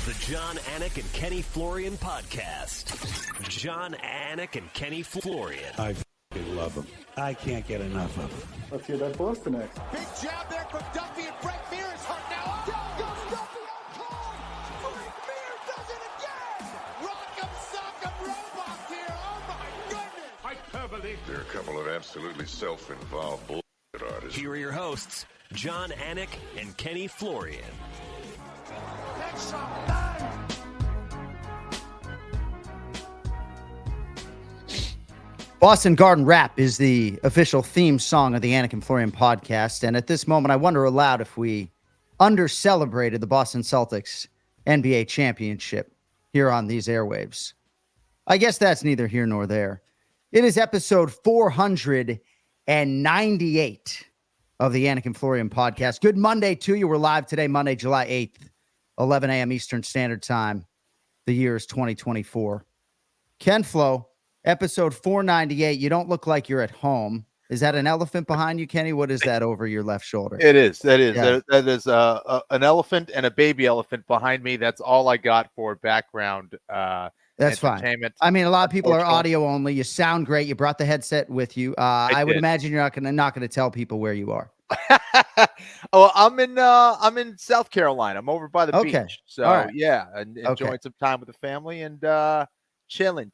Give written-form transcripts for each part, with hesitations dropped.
The John, Anik, and Kenny Florian podcast. John, Anik, and Kenny Florian. I love them. I can't get enough of them. Let's hear that Boston next. Big jab there from Duffy, and Frank Mir is hurt now. Down goes Duffy on call. Frank Mir does it again. Rock'em sock'em robots here. Oh my goodness. Hyperbole. There are a couple of absolutely self-involved bullshit artists. Here are your hosts, John, Anik, and Kenny Florian. Boston Garden Rap is the official theme song of the Anik and Florian podcast. And at this moment, I wonder aloud if we under-celebrated the Boston Celtics NBA championship here on these airwaves. I guess that's neither here nor there. It is episode 498 of the Anik and Florian podcast. Good Monday to you. We're live today, Monday, July 8th, 11 a.m. Eastern Standard Time. The year is 2024. Ken Flo. Episode 498. You don't look like you're at home. Is that an elephant behind you, Kenny? What is that over your left shoulder? It is. That is. Yeah. That is an elephant and a baby elephant behind me. That's all I got for background. That's fine. I mean, a lot of people are audio only. You sound great. You brought the headset with you. I would imagine you're not gonna tell people where you are. Oh, I'm in South Carolina. I'm over by the beach. So right. Yeah, and enjoying some time with the family and chilling.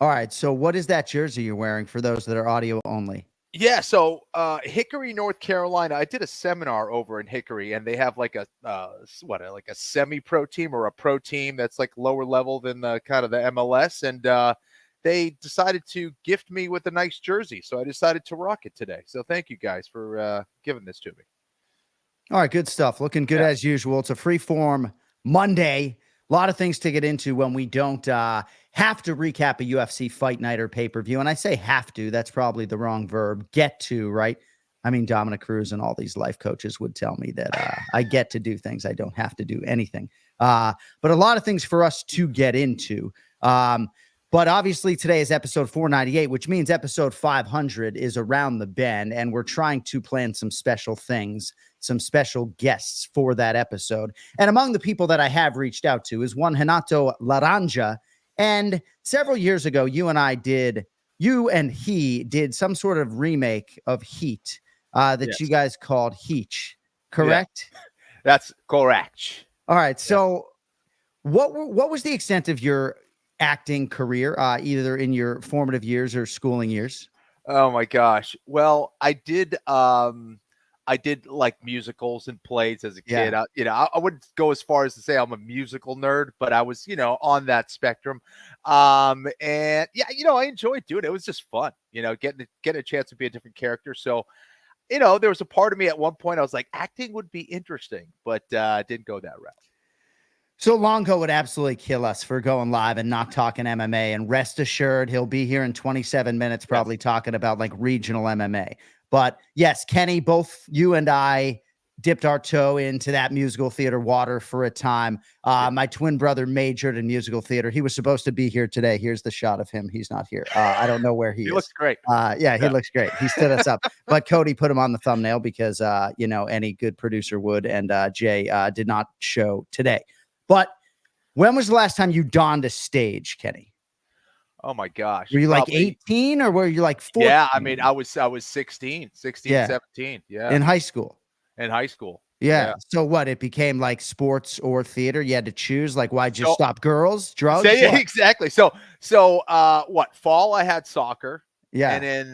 All right. So what is that jersey you're wearing for those that are audio only? Yeah. So Hickory, North Carolina. I did a seminar over in Hickory, and they have like a semi-pro team or a pro team that's like lower level than the kind of the MLS, and they decided to gift me with a nice jersey. So I decided to rock it today. So thank you guys for giving this to me. All right. Good stuff. Looking good as usual. It's a free form Monday. A lot of things to get into when we don't have to recap a UFC fight night or pay-per-view. And I say have to, that's probably the wrong verb. Get to, right? I mean, Dominic Cruz and all these life coaches would tell me that I get to do things. I don't have to do anything. But a lot of things for us to get into. But obviously today is episode 498, which means episode 500 is around the bend. And we're trying to plan some special things, some special guests for that episode. And among the people that I have reached out to is one Renato Laranja. And several years ago, you and he did some sort of remake of Heat that you guys called Heat, correct? Yeah, that's correct. All right. So what was the extent of your acting career, either in your formative years or schooling years? Oh my gosh. Well, I did like musicals and plays as a kid. I wouldn't go as far as to say I'm a musical nerd, but I was, on that spectrum. And I enjoyed doing it. It was just fun, getting a chance to be a different character. So, there was a part of me at one point, I was like, acting would be interesting, but didn't go that route. So Longo would absolutely kill us for going live and not talking MMA. And rest assured, he'll be here in 27 minutes, probably talking about like regional MMA. But yes, Kenny, both you and I dipped our toe into that musical theater water for a time. My twin brother majored in musical theater. He was supposed to be here today. Here's the shot of him. He's not here. I don't know where he is. He looks great. He looks great. He stood us up. But Cody put him on the thumbnail because, any good producer would. And Jay did not show today. But when was the last time you donned a stage, Kenny? Oh my gosh. Were you like 18 or were you like 14? Yeah, I mean, I was 16, 17. Yeah. In high school. Yeah. So what? It became like sports or theater. You had to choose. Like, why'd you stop? Girls, drugs? Exactly. So fall I had soccer. Yeah. And then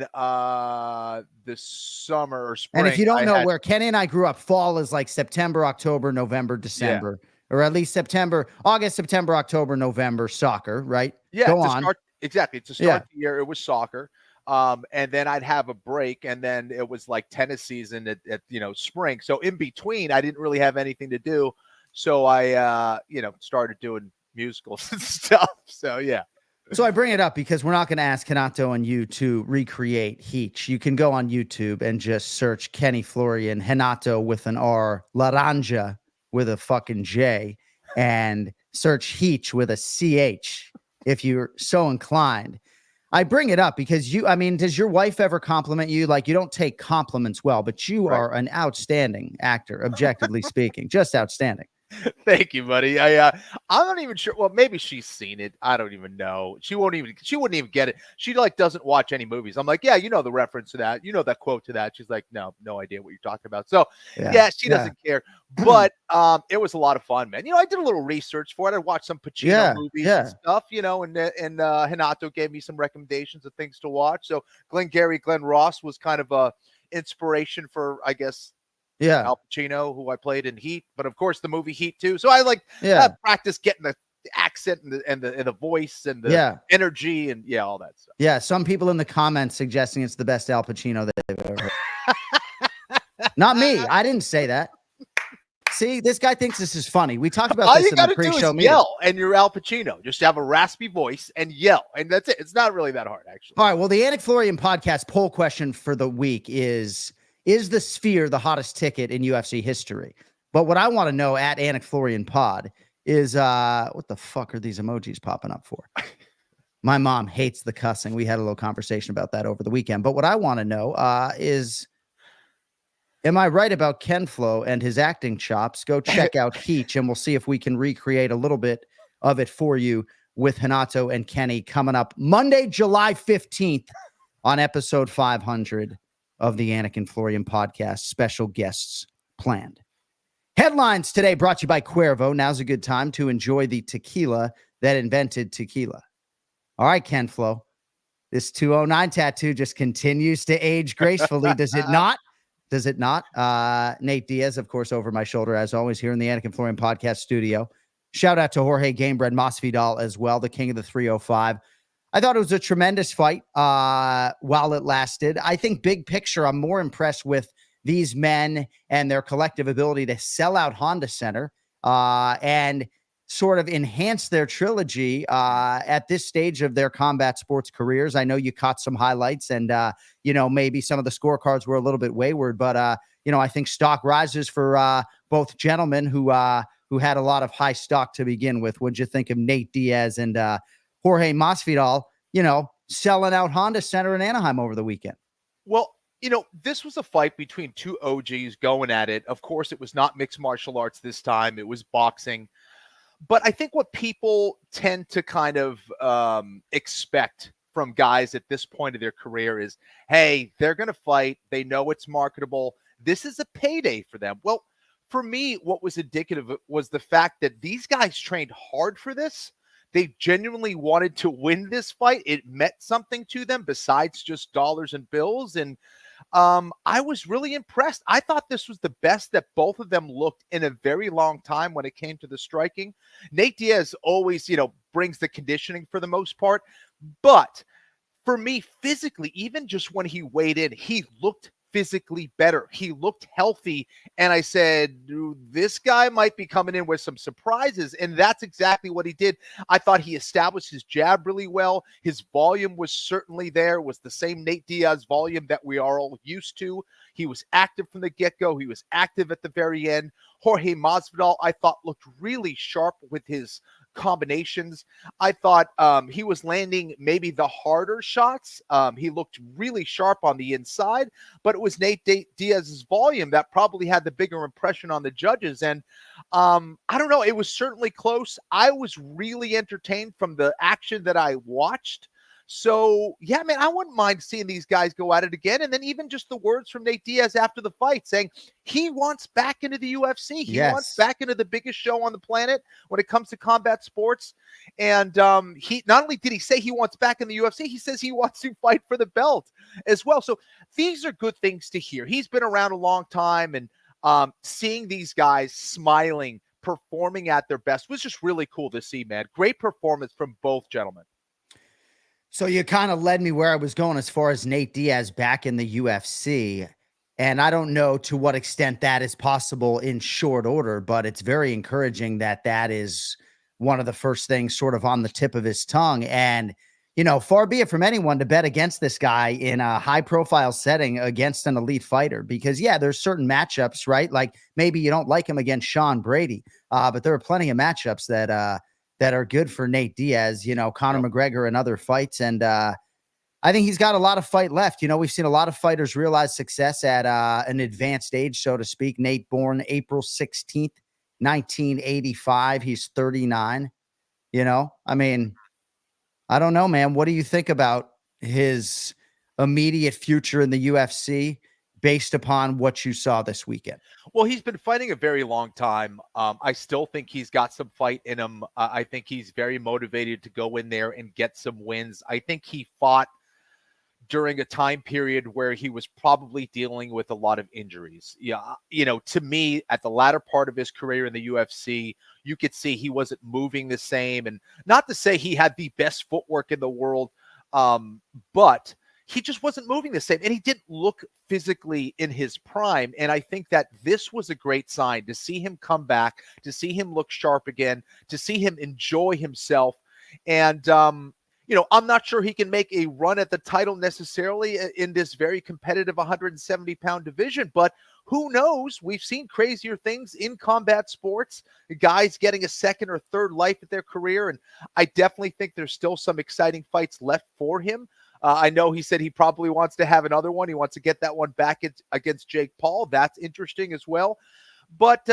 the summer or spring. And if you don't know where Kenny and I grew up, fall is like September, October, November, December. Yeah. Or at least August, September, October, November, soccer, right? Yeah. Go on. To start the year, it was soccer. And then I'd have a break, and then it was like tennis season at spring. So in between, I didn't really have anything to do. So I, started doing musicals and stuff. So, yeah. So I bring it up because we're not going to ask Renato and you to recreate Heat. You can go on YouTube and just search Kenny Florian, Renato with an R, Laranja with a fucking J, and search Heat with a CH. if you're so inclined. I bring it up because does your wife ever compliment you? Like, you don't take compliments well, but you are an outstanding actor, objectively speaking, just outstanding. Thank you, buddy. I'm not even sure. Well, maybe she's seen it. I don't even know. She wouldn't even get it. She doesn't watch any movies. I'm like, yeah, you know the reference to that. You know that quote to that. She's like, no idea what you're talking about. So yeah, she doesn't care. But it was a lot of fun, man. I did a little research for it. I watched some Pacino movies and stuff, and Hinato gave me some recommendations of things to watch. So Glenn Ross was kind of a inspiration for, I guess, Al Pacino, who I played in Heat, but of course the movie Heat too. So I practice getting the accent and the voice and the energy and all that stuff. Yeah, some people in the comments suggesting it's the best Al Pacino that they've ever heard. Not me. I didn't say that. See, this guy thinks this is funny. We talked about this in the pre-show meeting. Yell, and you're Al Pacino. Just have a raspy voice and yell, and that's it. It's not really that hard, actually. All right. Well, the Anik Florian podcast poll question for the week is the Sphere the hottest ticket in UFC history? But what I want to know at Anik Florian Pod is what the fuck are these emojis popping up for? My mom hates the cussing. We had a little conversation about that over the weekend. But what I want to know is, am I right about Ken Flo and his acting chops? Go check out Heech, and we'll see if we can recreate a little bit of it for you with Hinato and Kenny coming up Monday, July 15th on episode 500 of the Anik and Florian podcast. Special guests planned. Headlines today brought to you by Cuervo. Now's a good time to enjoy the tequila that invented tequila. All right, Ken Flo. This 209 tattoo just continues to age gracefully. Does it not? Does it not? Nate Diaz, of course, over my shoulder, as always, here in the Anik and Florian podcast studio. Shout out to Jorge Gamebred Masvidal as well, the king of the 305. I thought it was a tremendous fight while it lasted. I think big picture, I'm more impressed with these men and their collective ability to sell out Honda Center and sort of enhance their trilogy at this stage of their combat sports careers. I know you caught some highlights and, maybe some of the scorecards were a little bit wayward, but, I think stock rises for both gentlemen who had a lot of high stock to begin with. What'd you think of Nate Diaz and Jorge Masvidal, selling out Honda Center in Anaheim over the weekend? Well, this was a fight between two OGs going at it. Of course, it was not mixed martial arts this time. It was boxing. But I think what people tend to kind of expect from guys at this point of their career is, hey, they're going to fight. They know it's marketable. This is a payday for them. Well, for me, what was indicative was the fact that these guys trained hard for this. They genuinely wanted to win this fight. It meant something to them besides just dollars and bills. And I was really impressed. I thought this was the best that both of them looked in a very long time when it came to the striking. Nate Diaz always, brings the conditioning for the most part. But for me, physically, even just when he weighed in, he looked physically better. He looked healthy. And I said, this guy might be coming in with some surprises. And that's exactly what he did. I thought he established his jab really well. His volume was certainly there. It was the same Nate Diaz volume that we are all used to. He was active from the get-go. He was active at the very end. Jorge Masvidal, I thought, looked really sharp with his combinations. I thought he was landing maybe the harder shots. He looked really sharp on the inside, but it was Nate Diaz's volume that probably had the bigger impression on the judges. And I don't know, it was certainly close. I was really entertained from the action that I watched. So, yeah, man, I wouldn't mind seeing these guys go at it again. And then even just the words from Nate Diaz after the fight saying he wants back into the UFC. He wants back into the biggest show on the planet when it comes to combat sports. And he not only did he say he wants back in the UFC, he says he wants to fight for the belt as well. So these are good things to hear. He's been around a long time, and seeing these guys smiling, performing at their best was just really cool to see, man. Great performance from both gentlemen. So you kind of led me where I was going as far as Nate Diaz back in the UFC. And I don't know to what extent that is possible in short order, but it's very encouraging that that is one of the first things sort of on the tip of his tongue. And, far be it from anyone to bet against this guy in a high profile setting against an elite fighter, because there's certain matchups, right? Like maybe you don't like him against Sean Brady, but there are plenty of matchups that, that are good for Nate Diaz, Conor McGregor and other fights. And I think he's got a lot of fight left. We've seen a lot of fighters realize success at an advanced age, so to speak. Nate, born April 16th, 1985. He's 39. I mean, I don't know, man. What do you think about his immediate future in the UFC based upon what you saw this weekend? Well, he's been fighting a very long time. I still think he's got some fight in him. I think he's very motivated to go in there and get some wins. I think he fought during a time period where he was probably dealing with a lot of injuries. Yeah, to me, at the latter part of his career in the UFC, you could see he wasn't moving the same. And not to say he had the best footwork in the world, but he just wasn't moving the same. And he didn't look physically in his prime. And I think that this was a great sign to see him come back, to see him look sharp again, to see him enjoy himself. And, I'm not sure he can make a run at the title necessarily in this very competitive 170-pound division, but who knows? We've seen crazier things in combat sports, guys getting a second or third life at their career, and I definitely think there's still some exciting fights left for him. I know he said he probably wants to have another one. He wants to get that one back against Jake Paul. That's interesting as well. But,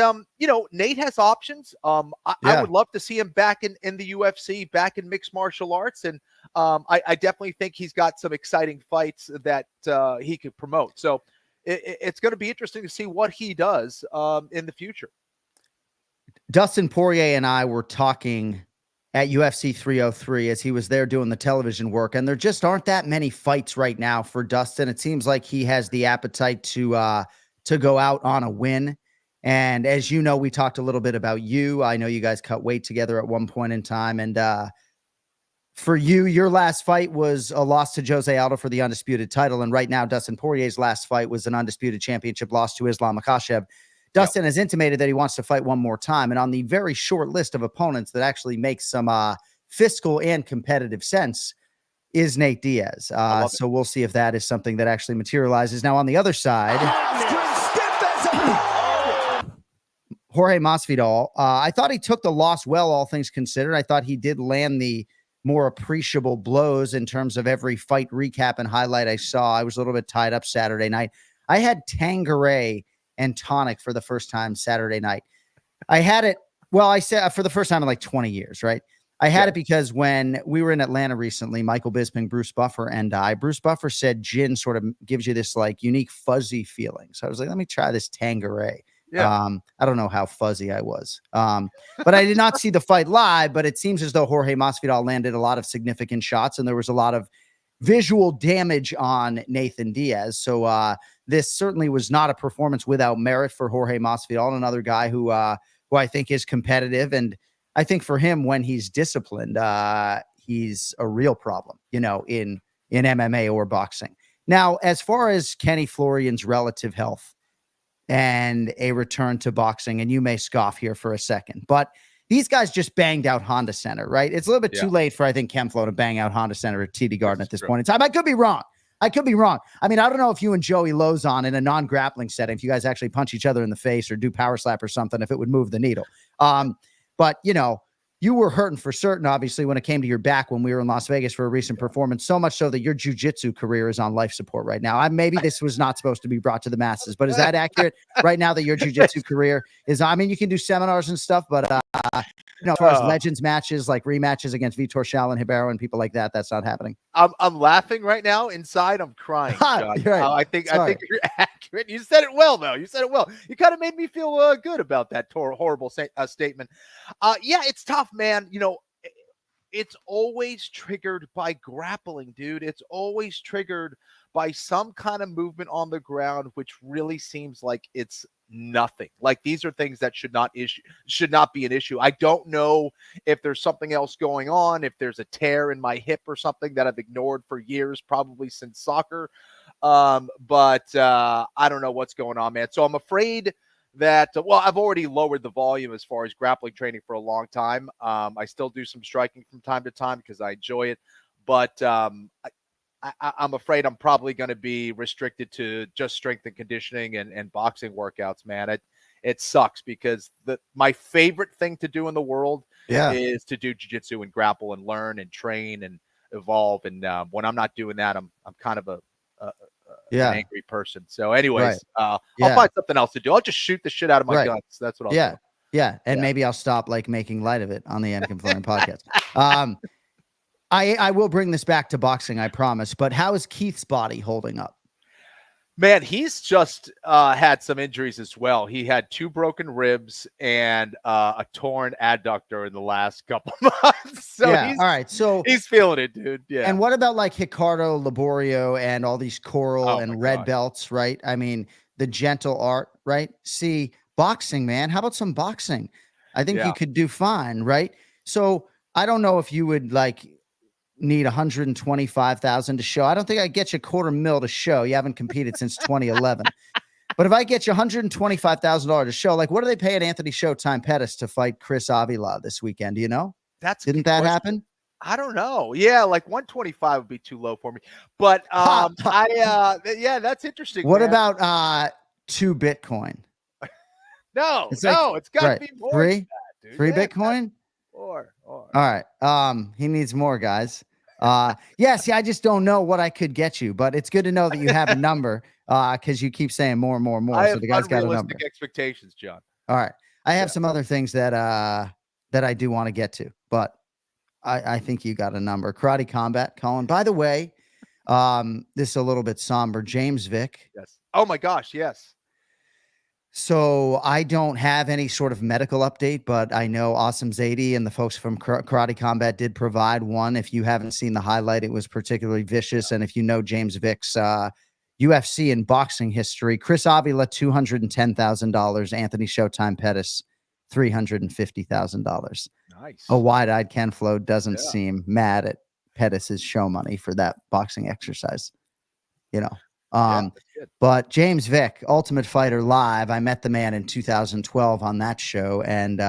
Nate has options. I would love to see him back in the UFC, back in mixed martial arts. And I definitely think he's got some exciting fights that he could promote. So it's going to be interesting to see what he does in the future. Dustin Poirier and I were talking at UFC 303 as he was there doing the television work. And there just aren't that many fights right now for Dustin. It seems like he has the appetite to go out on a win. And as you know, we talked a little bit about you. I know you guys cut weight together at one point in time. And for you, your last fight was a loss to Jose Aldo for the undisputed title. And right now, Dustin Poirier's last fight was an undisputed championship loss to Islam Makhachev. Dustin has intimated that he wants to fight one more time. And on the very short list of opponents that actually makes some fiscal and competitive sense is Nate Diaz. So we'll see if that is something that actually materializes. Now, on the other side, Jorge Masvidal, I thought he took the loss well, all things considered. I thought he did land the more appreciable blows in terms of every fight recap and highlight I saw. I was a little bit tied up Saturday night. I had Tanqueray and tonic for the first time Saturday night. I had it, I said for the first time in like 20 years, right? I had it because when we were in Atlanta recently, Michael Bisping, Bruce Buffer, and Bruce Buffer said gin sort of gives you this like unique fuzzy feeling. So I was like, let me try this Tanqueray. Yeah. I don't know how fuzzy I was. But I did not see the fight live, but it seems as though Jorge Masvidal landed a lot of significant shots and there was a lot of visual damage on Nathan Diaz. So this certainly was not a performance without merit for Jorge Masvidal, another guy who I think is competitive. And I think for him, when he's disciplined, he's a real problem, in MMA or boxing. Now, as far as Kenny Florian's relative health, and a return to boxing, and you may scoff here for a second, but these guys just banged out Honda Center, right? It's a little bit too late for, I think, Kenflo to bang out Honda Center at TD Garden at this point in time. I could be wrong. I mean, I don't know if you and Joey Lozon in a non-grappling setting, if you guys actually punch each other in the face or do power slap or something, if it would move the needle. But, you were hurting for certain, obviously, when it came to your back when we were in Las Vegas for a recent performance, so much so that your jiu-jitsu career is on life support right now. Maybe this was not supposed to be brought to the masses, but is that accurate right now that your jiu-jitsu career is, you can do seminars and stuff, but, as far as legends matches, like rematches against Vitor Shal and Hibero and people like that, that's not happening. I'm laughing right now. Inside, I'm crying. Right. I think you're accurate. You said it well, though. You said it well. You kind of made me feel good about that horrible statement. It's tough, man. It's always triggered by grappling, dude. It's always triggered by some kind of movement on the ground, which really seems like it's nothing. Like these are things that should not be an issue. I don't know if there's something else going on, if there's a tear in my hip or something that I've ignored for years, probably since soccer. But I don't know what's going on, man. So I'm afraid that, I've already lowered the volume as far as grappling training for a long time. I still do some striking from time to time because I enjoy it. But I'm afraid I'm probably going to be restricted to just strength and conditioning and boxing workouts, man. it sucks because my favorite thing to do in the world Yeah. is to do jiu-jitsu and grapple and learn and train and evolve. And when I'm not doing that, I'm kind of an angry person. So anyways, I'll find something else to do. I'll just shoot the shit out of my guns. That's what I'll do. Yeah. And maybe I'll stop like making light of it on the Anik and Florian podcast. I will bring this back to boxing, I promise. But how is Keith's body holding up? Man, he's just had some injuries as well. He had 2 broken ribs and a torn adductor in the last couple months. So all right. So he's feeling it, dude. Yeah. And what about like Ricardo Laborio and all these coral and red belts, right? I mean, the gentle art, right? See, boxing, man. How about some boxing? I think you could do fine, right? So I don't know if you would like need 125,000 to show. I don't think I get you $250,000 to show. You haven't competed since 2011. But if I get you $125,000 to show, like what do they pay at Anthony Showtime Pettis to fight Chris Avila this weekend? Do you know? Didn't that happen? I don't know. Yeah, like 125 would be too low for me. But that's interesting. What about 2 Bitcoin? No, it's got to be more. 3? Than that, dude. 3 Bitcoin? Or. All right. He needs more, guys. See, I just don't know what I could get you, but it's good to know that you have a number because you keep saying more and more and more. I so have the guy's got a number. unrealistic expectations, John. All right. I have some other things that I do want to get to, but I think you got a number. Karate Combat, Colin. By the way, this is a little bit somber. James Vick. Yes. Oh my gosh. Yes. So I don't have any sort of medical update, but I know Awesome Zadie and the folks from Karate Combat did provide one. If you haven't seen the highlight, it was particularly vicious. And if you know James Vick's UFC and boxing history, Chris Avila, $210,000. Anthony Showtime Pettis, $350,000. Nice. A wide-eyed Ken Flo doesn't seem mad at Pettis's show money for that boxing exercise, you know. But James Vick, Ultimate Fighter Live, I met the man in 2012 on that show, and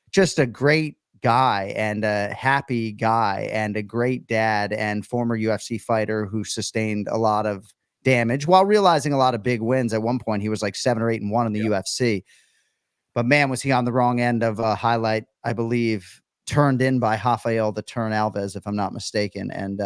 just a great guy and a happy guy and a great dad and former UFC fighter who sustained a lot of damage while realizing a lot of big wins. At one point, he was like 7 or 8-1 in the UFC. But man, was he on the wrong end of a highlight, I believe, turned in by Rafael the Turn Alves, if I'm not mistaken. And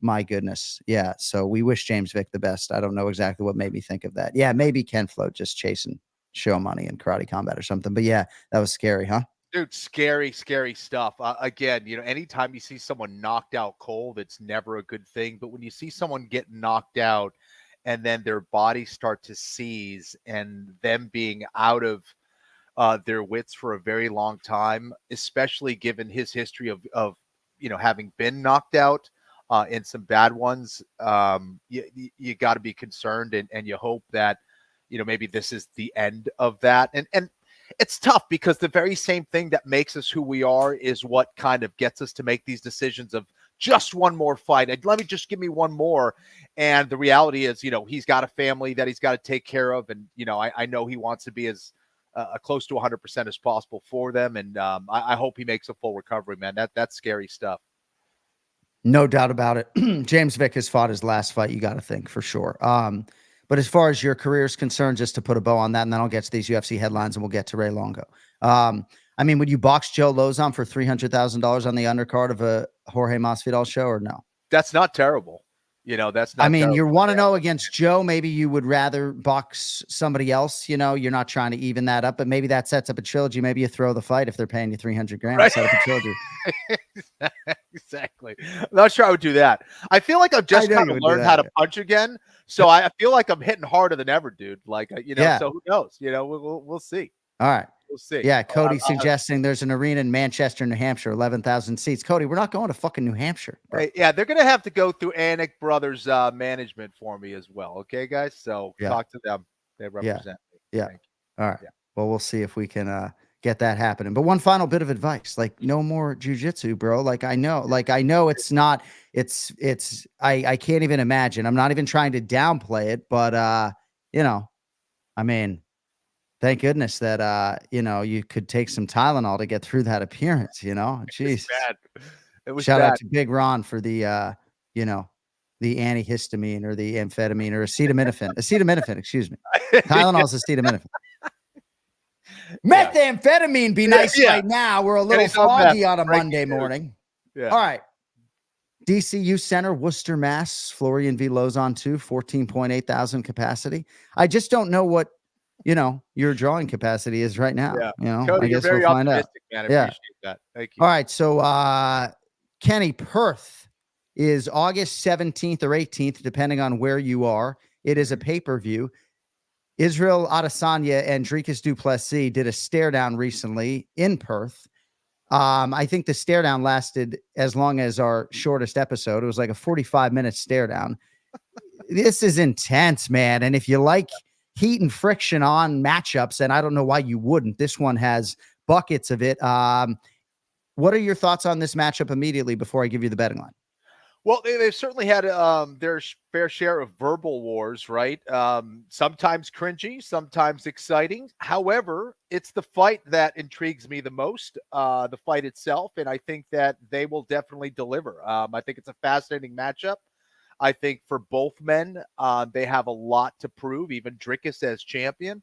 my goodness. Yeah. So we wish James Vick the best. I don't know exactly what made me think of that. Yeah. Maybe Ken Flo just chasing show money in Karate Combat or something. But yeah, that was scary, huh? Dude, scary stuff. Again, anytime you see someone knocked out cold, it's never a good thing. But when you see someone get knocked out and then their bodies start to seize and them being out of their wits for a very long time, especially given his history of having been knocked out in some bad ones, you got to be concerned and you hope that, maybe this is the end of that. And it's tough because the very same thing that makes us who we are is what kind of gets us to make these decisions of just one more fight. And let me just give me one more. And the reality is, he's got a family that he's got to take care of. And, I know he wants to be as close to 100% as possible for them. And I hope he makes a full recovery, man. That's scary stuff. No doubt about it. James Vick has fought his last fight, you got to think, for sure. But as far as your career is concerned, just to put a bow on that, and then I'll get to these UFC headlines and we'll get to Ray Longo. Would you box Joe Lozon for $300,000 on the undercard of a Jorge Masvidal show or no? That's not terrible. That's not terrible. You want to know against Joe, maybe you would rather box somebody else. You're not trying to even that up, but maybe that sets up a trilogy. Maybe you throw the fight if they're paying you $300,000 to set up a trilogy. Exactly. I'm not sure I would do that. I feel like I've just kind of learned how to punch again. So I feel like I'm hitting harder than ever, dude. So who knows? We'll see. All right. We'll see. Yeah, Cody suggesting there's an arena in Manchester, New Hampshire, 11,000 seats. Cody, we're not going to fucking New Hampshire. Hey, yeah, they're going to have to go through Anik Brothers management for me as well. Okay, guys? So talk to them. They represent me. Yeah. All right. Yeah. Well, we'll see if we can get that happening. But one final bit of advice, no more jujitsu, bro. I know it's not, I can't even imagine. I'm not even trying to downplay it, but, thank goodness that, you could take some Tylenol to get through that appearance, Jeez. It was Shout bad. out to Big Ron for the, the antihistamine or the amphetamine or acetaminophen, excuse me. Tylenol's acetaminophen. Methamphetamine be nice right now. We're a little foggy on a Monday news. morning. Yeah. All right. DCU Center, Worcester, Mass. Florian v. Lozon 2, 14.8 thousand capacity. I just don't know what, your drawing capacity is right now. Yeah. Cody, I guess you're very we'll find out. Man. I appreciate that. Thank you. All right. So, Kenny, Perth is August 17th or 18th, depending on where you are. It is a pay-per-view. Israel Adesanya and Dricus du Plessis did a stare down recently in Perth. I think the stare down lasted as long as our shortest episode. It was like a 45-minute stare down. This is intense, man. And if you like heat and friction on matchups, and I don't know why you wouldn't, this one has buckets of it. What are your thoughts on this matchup immediately before I give you the betting line? Well, they've certainly had their fair share of verbal wars, right? Sometimes cringy, sometimes exciting. However, it's the fight that intrigues me the most, the fight itself, and I think that they will definitely deliver. I think it's a fascinating matchup. I think for both men, they have a lot to prove, even Dricus as champion.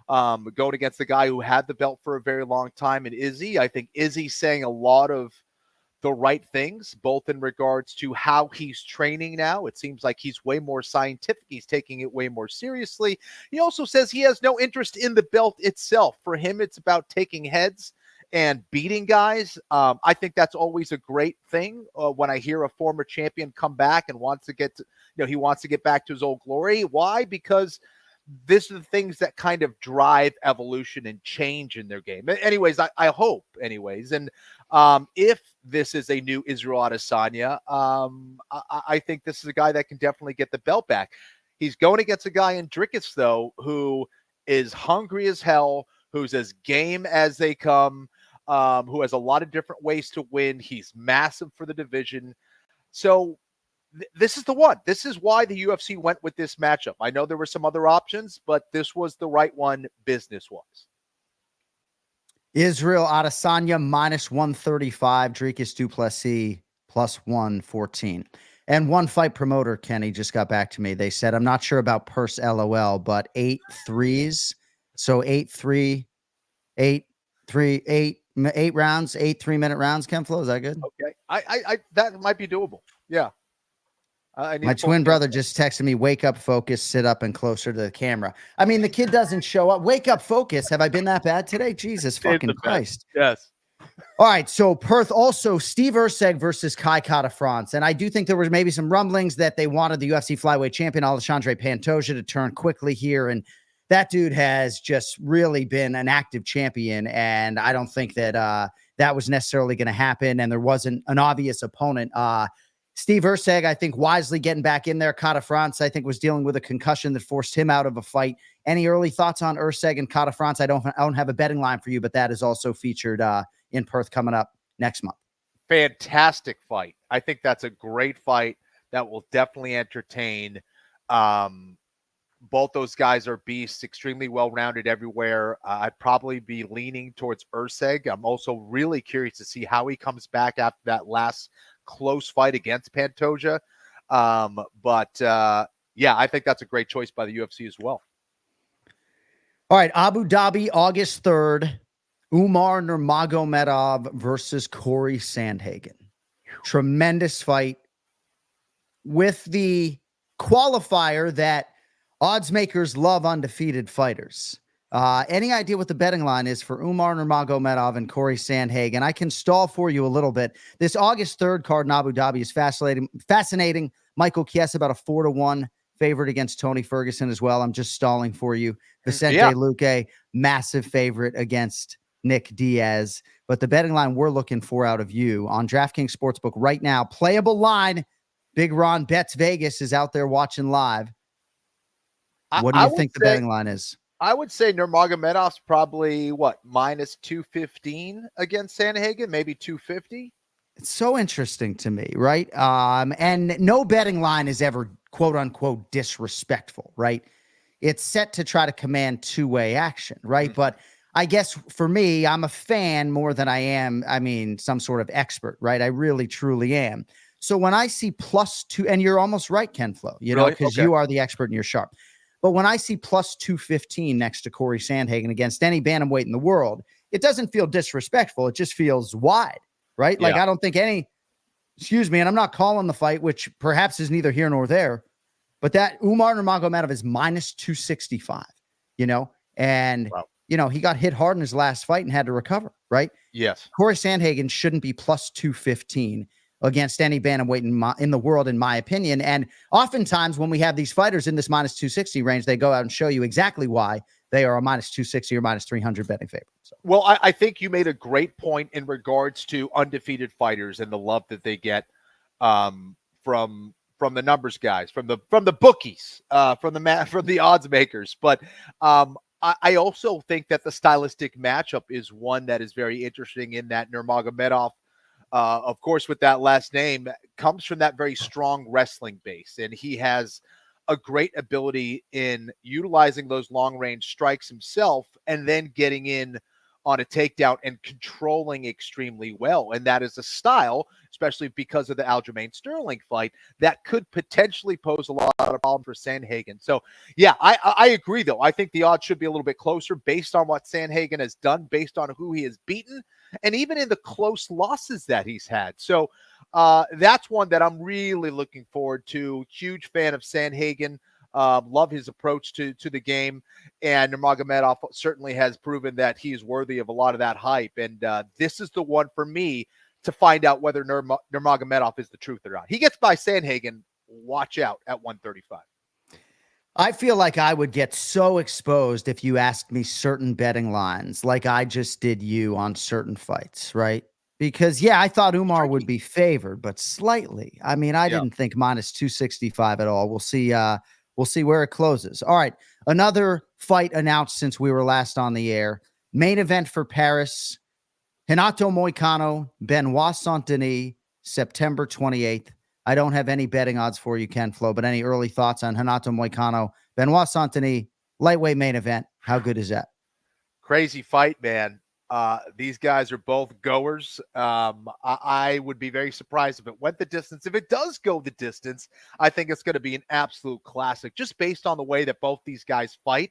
Going against the guy who had the belt for a very long time in Izzy. I think Izzy's saying a lot of the right things, both in regards to how he's training now. It seems like he's way more scientific. He's taking it way more seriously. He also says he has no interest in the belt itself. For him, it's about taking heads and beating guys. I think that's always a great thing when I hear a former champion come back and wants to get to, he wants to get back to his old glory. Why? Because these are the things that kind of drive evolution and change in their game. Anyways, I hope, anyways. And if this is a new Israel Adesanya, I think this is a guy that can definitely get the belt back. He's going against a guy in Dricus, though, who is hungry as hell, who's as game as they come, who has a lot of different ways to win. He's massive for the division. So this is the one. This is why the UFC went with this matchup. I know there were some other options, but this was the right one business-wise. Israel Adesanya minus 135, Dricus du Plessis plus 114. And one fight promoter, Kenny, just got back to me. They said, I'm not sure about purse LOL, but 8 threes. So 8 rounds, 8 3-minute rounds, Ken Flo. Is that good? Okay. I that might be doable. Yeah. My twin brother just texted me, wake up, focus, sit up and closer to the camera. I mean, the kid doesn't show up. Wake up, focus. Have I been that bad today? Jesus fucking Christ. Yes. All right. So Perth also, Steve Erceg versus Kai Kara-France. And I do think there was maybe some rumblings that they wanted the UFC flyweight champion, Alexandre Pantoja, to turn quickly here. And that dude has just really been an active champion. And I don't think that that was necessarily going to happen. And there wasn't an obvious opponent. Steve Erceg, I think, wisely getting back in there. Kara-France, I think, was dealing with a concussion that forced him out of a fight. Any early thoughts on Erceg and Kara-France? I don't have a betting line for you, but that is also featured in Perth coming up next month. Fantastic fight. I think that's a great fight that will definitely entertain. Both those guys are beasts, extremely well-rounded everywhere. I'd probably be leaning towards Erceg. I'm also really curious to see how he comes back after that last close fight against Pantoja. Yeah, I think that's a great choice by the UFC as well. All right, Abu Dhabi, August 3rd, Umar Nurmagomedov versus Corey Sandhagen. Tremendous fight with the qualifier that odds makers love undefeated fighters. Any idea what the betting line is for Umar Nurmagomedov and Corey Sandhagen? I can stall for you a little bit. This August 3rd card in Abu Dhabi is fascinating. Michael Chiesa about a 4-1 favorite against Tony Ferguson as well. I'm just stalling for you. Vicente Luque, massive favorite against Nick Diaz. But the betting line we're looking for out of you on DraftKings Sportsbook right now, playable line. Big Ron Bets Vegas is out there watching live. What do you think the betting line is? I would say Nurmagomedov's probably minus 215 against Sandhagen, maybe 250. It's so interesting to me, right? And no betting line is ever quote unquote disrespectful, right? It's set to try to command two-way action, right? Mm-hmm. But I guess for me, I'm a fan more than I am, some sort of expert, right? I really, truly am. So when I see +2, and you're almost right, Ken Flo, because you are the expert and you're sharp. But when I see plus 215 next to Corey Sandhagen against any bantamweight in the world, it doesn't feel disrespectful. It just feels wide, right? Like, I don't think excuse me, and I'm not calling the fight, which perhaps is neither here nor there, but that Umar Nurmagomedov is minus 265, and, he got hit hard in his last fight and had to recover, right? Yes. Corey Sandhagen shouldn't be plus 215 against any bantamweight in the world, in my opinion. And oftentimes when we have these fighters in this minus 260 range, they go out and show you exactly why they are a minus 260 or minus 300 betting favorite. So. Well, I think you made a great point in regards to undefeated fighters and the love that they get from the numbers guys, from the bookies, from the odds makers. But I also think that the stylistic matchup is one that is very interesting, in that Nurmagomedov, of course, with that last name, comes from that very strong wrestling base, and he has a great ability in utilizing those long-range strikes himself and then getting in on a takedown and controlling extremely well. And that is a style, especially because of the Aljamain Sterling fight, that could potentially pose a lot of problems for Sandhagen. So, yeah, I agree, though. I think the odds should be a little bit closer based on what Sandhagen has done, based on who he has beaten, and even in the close losses that he's had. So that's one that I'm really looking forward to. Huge fan of Sandhagen. Love his approach to the game. And Nurmagomedov certainly has proven that he's worthy of a lot of that hype. And this is the one for me to find out whether Nurmagomedov is the truth or not. He gets by Sandhagen, watch out, at 135. I feel like I would get so exposed if you asked me certain betting lines, like I just did you on certain fights, right? Because, I thought Umar would be favored, but slightly. I mean, I didn't think minus 265 at all. We'll see. We'll see where it closes. All right, another fight announced since we were last on the air. Main event for Paris: Renato Moicano, Benoit Saint-Denis, September 28th. I don't have any betting odds for you, Ken Flo, but any early thoughts on Renato Moicano, Benoit Saint-Denis, lightweight main event? How good is that? Crazy fight, man. These guys are both goers. I would be very surprised if it went the distance. If it does go the distance, I think it's going to be an absolute classic, just based on the way that both these guys fight.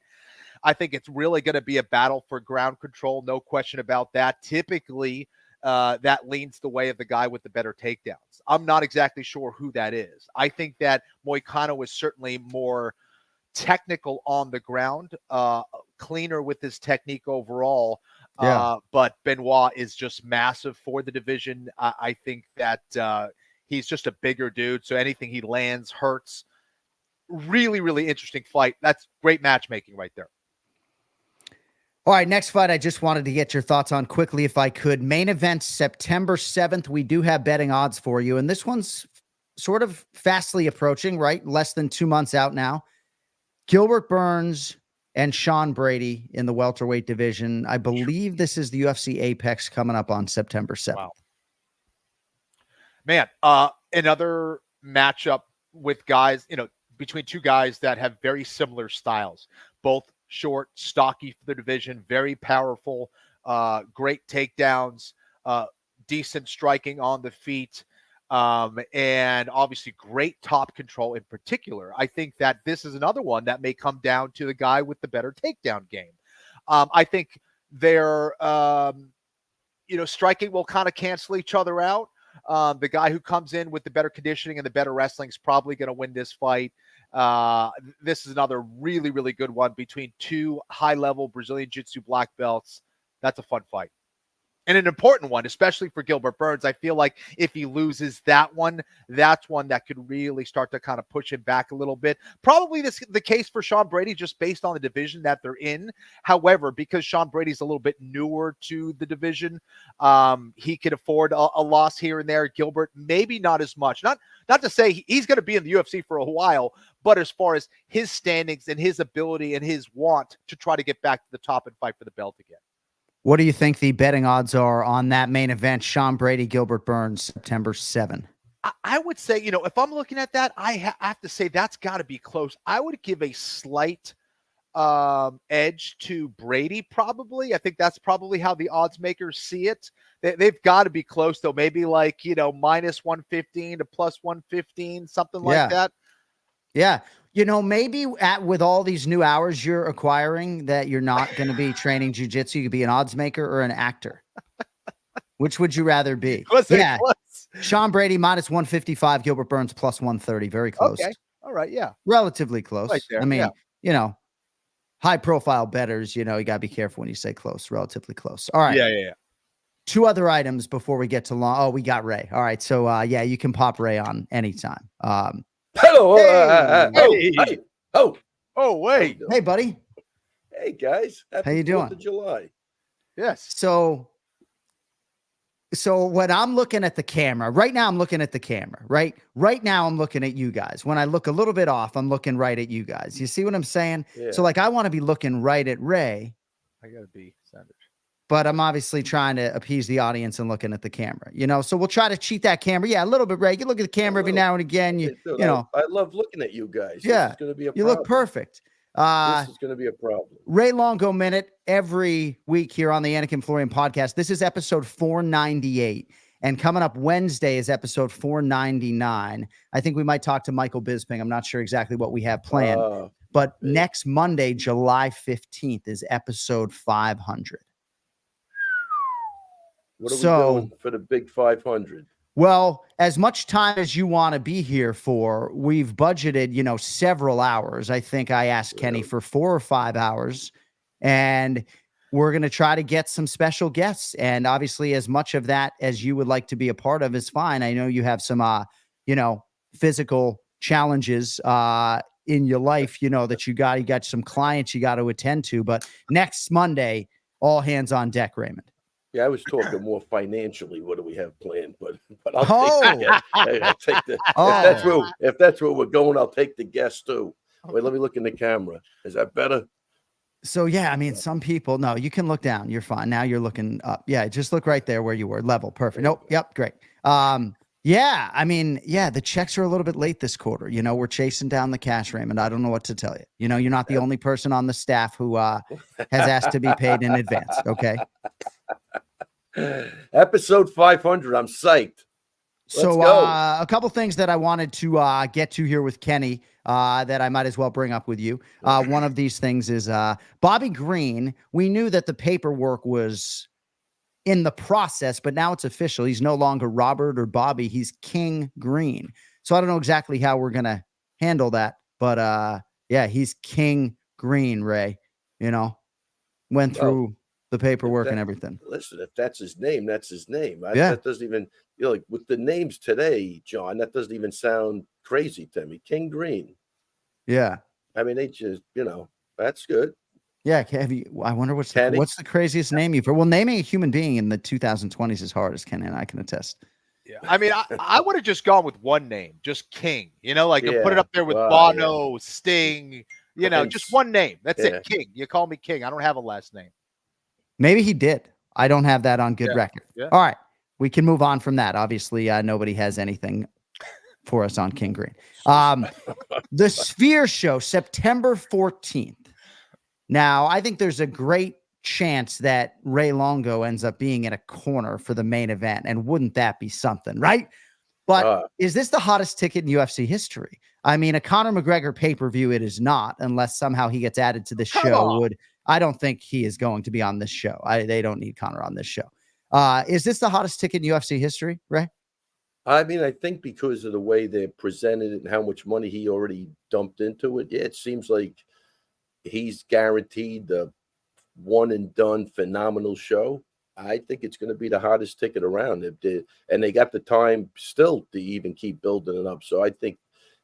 I think it's really going to be a battle for ground control. No question about that. Typically, that leans the way of the guy with the better takedowns. I'm not exactly sure who that is. I think that Moicano is certainly more technical on the ground, cleaner with his technique overall. But Benoit is just massive for the division. I think that he's just a bigger dude, so anything he lands hurts. Really, really interesting fight. That's great matchmaking right there. All right, next fight I just wanted to get your thoughts on quickly, if I could. Main event September 7th. We do have betting odds for you, and this one's sort of fastly approaching, right? Less than 2 months out now. Gilbert Burns and Sean Brady in the welterweight division. I believe this is the UFC Apex coming up on September 7th. Wow. Man, another matchup with guys, between two guys that have very similar styles, both short, stocky for the division, very powerful, great takedowns, decent striking on the feet, and obviously great top control in particular. I think that this is another one that may come down to the guy with the better takedown game. I think their, striking will kind of cancel each other out. The guy who comes in with the better conditioning and the better wrestling is probably going to win this fight. This is another really, really good one between two high-level Brazilian Jiu-Jitsu black belts. That's a fun fight. And an important one, especially for Gilbert Burns. I feel like if he loses that one, that's one that could really start to kind of push him back a little bit. Probably the case for Sean Brady, just based on the division that they're in. However, because Sean Brady's a little bit newer to the division, he could afford a loss here and there. Gilbert, maybe not as much. Not to say he's going to be in the UFC for a while, but as far as his standings and his ability and his want to try to get back to the top and fight for the belt again. What do you think the betting odds are on that main event, Sean Brady, Gilbert Burns, September 7th? I would say, if I'm looking at that, I have to say that's got to be close. I would give a slight edge to Brady, probably. I think that's probably how the odds makers see it. They've got to be close, though. Maybe minus 115 to plus 115, something like that. Yeah. maybe with all these new hours you're acquiring that you're not going to be training jujitsu. You could be an odds maker or an actor. Which would you rather be? Yeah. Sean Brady minus 155, Gilbert Burns plus 130. Very close. Okay. All right. Yeah. Relatively close. Right there. I mean, high profile bettors, you got to be careful when you say close, relatively close. All right. Yeah. Two other items before we get to long. Oh, we got Ray. All right. So, you can pop Ray on anytime. Hello. Hey. Wait. Hey, buddy. Hey, guys. How you doing? 4th of July. Yes. So when I'm looking at the camera, right now I'm looking at the camera, right? Right now I'm looking at you guys. When I look a little bit off, I'm looking right at you guys. You see what I'm saying? Yeah. So I want to be looking right at Ray. I got to be centered. But I'm obviously trying to appease the audience and looking at the camera, so we'll try to cheat that camera. Yeah, a little bit, Ray. You look at the camera every now and again. I love looking at you guys. Yeah. This is going to be a you problem. look perfect. This is going to be a problem. Ray Longo Minute every week here on the Anik and Florian podcast. This is episode 498. And coming up Wednesday is episode 499. I think we might talk to Michael Bisping. I'm not sure exactly what we have planned. But next Monday, July 15th, is episode 500. What are we doing for the big 500? Well, as much time as you want to be here for, we've budgeted, several hours. I think I asked Kenny for 4 or 5 hours, and we're going to try to get some special guests. And obviously, as much of that as you would like to be a part of is fine. I know you have some, physical challenges in your life, that you got some clients you got to attend to. But next Monday, all hands on deck, Raymond. Yeah, I was talking more financially. What do we have planned? But I'll take the if that's where we're going, I'll take the guest too. Wait, let me look in the camera. Is that better? So yeah, I mean, some people. No, you can look down. You're fine. Now you're looking up. Yeah, just look right there where you were. Level, perfect. Nope. Yep, great. Yeah, I mean, the checks are a little bit late this quarter. We're chasing down the cash, Raymond. I don't know what to tell you. You're not the only person on the staff who has asked to be paid in advance. Okay. Episode 500. I'm psyched. Let's go. A couple things that I wanted to get to here with Kenny that I might as well bring up with you. One of these things is Bobby Green. We knew that the paperwork was in the process, but now it's official. He's no longer Robert or Bobby. He's King Green. So I don't know exactly how we're going to handle that, but he's King Green, Ray, went through the paperwork and everything. Listen, if that's his name, that's his name. That doesn't even, like with the names today, John, that doesn't even sound crazy to me. King Green. Yeah. I mean, they just, that's good. Yeah. I wonder what's the craziest name you've heard? Well, naming a human being in the 2020s is hard, as Ken and I can attest. Yeah. I mean, I would have just gone with one name, just King, and put it up there with Bono, Sting, just one name. That's it. King. You call me King. I don't have a last name. Maybe he did. I don't have that on good record. Yeah. All right. We can move on from that. Obviously, nobody has anything for us on King Green. The Sphere Show, September 14th. Now, I think there's a great chance that Ray Longo ends up being in a corner for the main event. And wouldn't that be something, right? But is this the hottest ticket in UFC history? I mean, a Conor McGregor pay-per-view, it is not, unless somehow he gets added to the show. I don't think he is going to be on this show. They don't need Conor on this show. Is this the hottest ticket in UFC history, Ray? I mean, I think because of the way they presented it and how much money he already dumped into it, it seems like he's guaranteed the one and done phenomenal show. I think it's going to be the hottest ticket around. And they got the time still to even keep building it up. So I think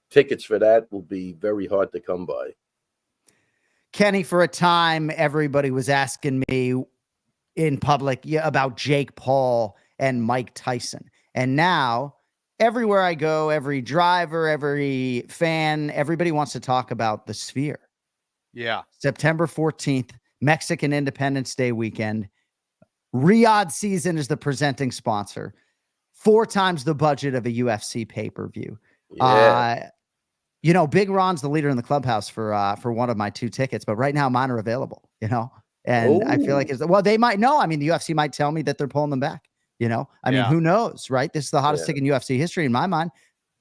tickets for that will be very hard to come by. Kenny, for a time, everybody was asking me in public about Jake Paul and Mike Tyson. And now, everywhere I go, every driver, every fan, everybody wants to talk about the Sphere. Yeah. September 14th, Mexican Independence Day weekend. Riyadh Season is the presenting sponsor. 4 times the budget of a UFC pay-per-view. Yeah. Big Ron's the leader in the clubhouse for one of my 2 tickets, but right now mine are available, and I feel like they might know. I mean, the UFC might tell me that they're pulling them back, I mean, who knows, right? This is the hottest ticket in UFC history in my mind.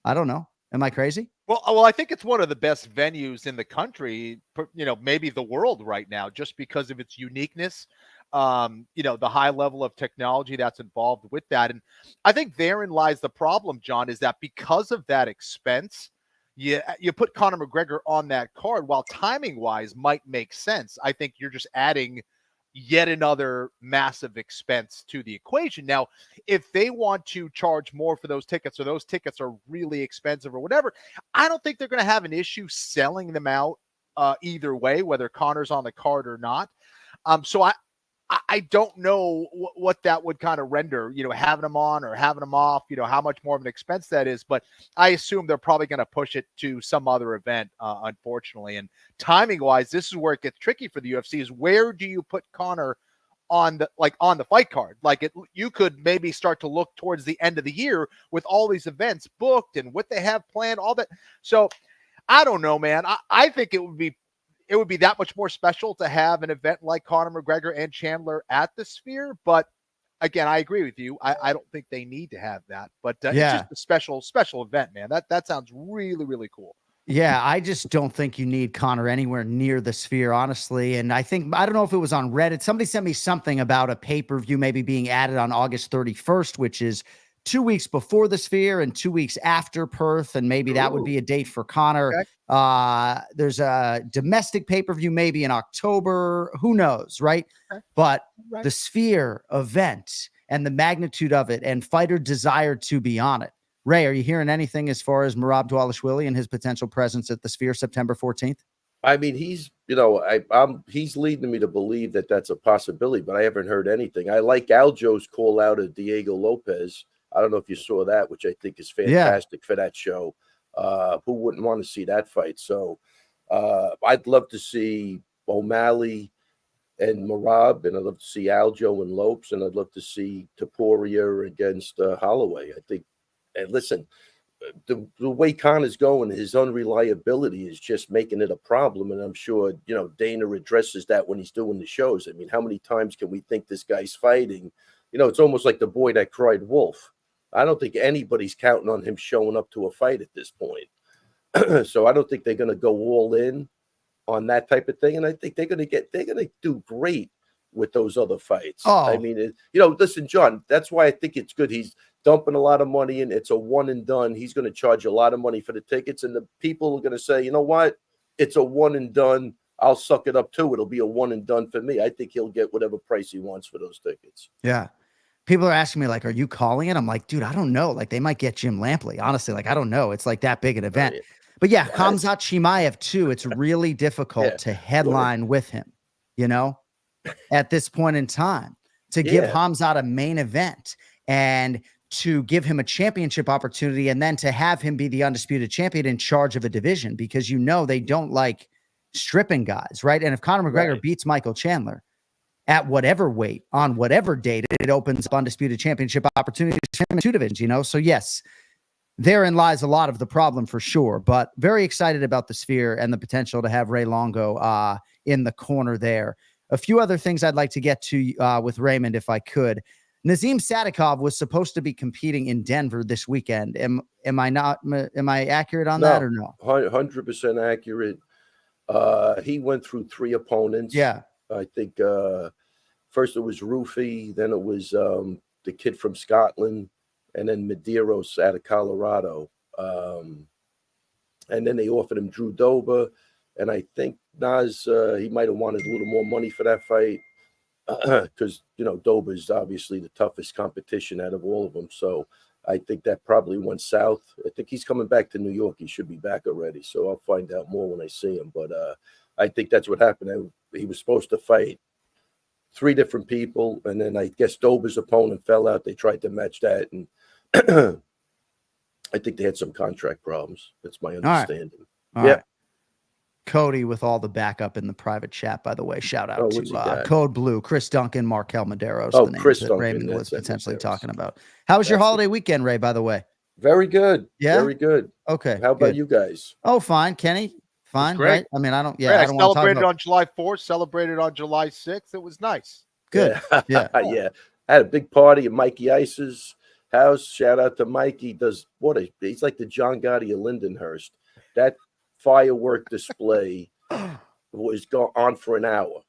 I don't know. Am I crazy? Well, I think it's one of the best venues in the country, maybe the world right now, just because of its uniqueness. The high level of technology that's involved with that. And I think therein lies the problem, John, is that because of that expense, you put Conor McGregor on that card, while timing wise might make sense. I think you're just adding yet another massive expense to the equation. Now, if they want to charge more for those tickets, or those tickets are really expensive or whatever, I don't think they're going to have an issue selling them out either way, whether Conor's on the card or not. So I don't know what that would kind of render, having them on or having them off, how much more of an expense that is. But I assume they're probably going to push it to some other event, unfortunately. And timing wise, this is where it gets tricky for the UFC, is where do you put Conor on the fight card? You could maybe start to look towards the end of the year with all these events booked and what they have planned, all that. So I don't know, man. I think it would be that much more special to have an event like Conor McGregor and Chandler at the Sphere. But again, I agree with you. I don't think they need to have that. But it's just a special event, man. That sounds really, really cool. Yeah, I just don't think you need Conor anywhere near the Sphere, honestly. And I don't know if it was on Reddit. Somebody sent me something about a pay-per-view maybe being added on August 31st, which is 2 weeks before the Sphere and 2 weeks after Perth. And maybe that would be a date for Conor. Okay. There's a domestic pay-per-view maybe in October. Who knows, right? Okay. But the Sphere event and the magnitude of it and fighter desire to be on it. Ray, are you hearing anything as far as Merab Dvalishvili and his potential presence at the Sphere September 14th? I mean, he's leading me to believe that that's a possibility, but I haven't heard anything. I like Aljo's call out of Diego Lopez. I don't know if you saw that, which I think is fantastic for that show. Who wouldn't want to see that fight? So I'd love to see O'Malley and Merab, and I'd love to see Aljo and Lopes, and I'd love to see Topuria against Holloway. I think, and listen, the way Conor's going, his unreliability is just making it a problem, and I'm sure, Dana addresses that when he's doing the shows. I mean, how many times can we think this guy's fighting? It's almost like the boy that cried wolf. I don't think anybody's counting on him showing up to a fight at this point. So I don't think they're going to go all in on that type of thing. And I think they're going to do great with those other fights. Oh. I mean, listen, John, that's why I think it's good. He's dumping a lot of money in. It's a one and done. He's going to charge a lot of money for the tickets. And the people are going to say, you know what? It's a one and done. I'll suck it up too. It'll be a one and done for me. I think he'll get whatever price he wants for those tickets. Yeah. People are asking me, are you calling it? I'm like, dude, I don't know. They might get Jim Lampley. Honestly, I don't know. It's that big an event. Right. But yeah, Khamzat Chimaev too. It's really difficult to headline with him, at this point in time, to give Khamzat a main event and to give him a championship opportunity, and then to have him be the undisputed champion in charge of a division, because they don't like stripping guys, right? And if Conor McGregor beats Michael Chandler at whatever weight on whatever date, it opens up undisputed championship opportunities for him in two divisions, So yes, therein lies a lot of the problem for sure, but very excited about the Sphere and the potential to have Ray Longo in the corner there. A few other things I'd like to get to with Raymond, if I could. Nazim Sadikov was supposed to be competing in Denver this weekend. Am I accurate on that or no? 100% accurate. He went through 3 opponents. Yeah. I think first it was Rufy, then it was the kid from Scotland, and then Medeiros out of Colorado. And then they offered him Drew Dober, and I think Nas, he might have wanted a little more money for that fight because, Dober is obviously the toughest competition out of all of them. So I think that probably went south. I think he's coming back to New York. He should be back already. So I'll find out more when I see him. But I think that's what happened. He was supposed to fight 3 different people, and then I guess Dober's opponent fell out. They tried to match that, and I think they had some contract problems. That's my understanding. All right. Cody with all the backup in the private chat, by the way. Shout out to Code Blue, Chris Duncan, Markel Medeiros. The Chris that Duncan, Raymond was potentially talking about. How was your holiday weekend, Ray, by the way? Very good. Yeah? Very good. Okay. How about you guys? Oh, fine. Kenny? Fine, great. Right? I mean, I don't celebrated on July 4th, celebrated on July 6th. It was nice. Good. Yeah. Yeah. I had a big party at Mikey Ice's house. Shout out to Mikey. He's like the John Gotti of Lindenhurst. That firework display was on for an hour.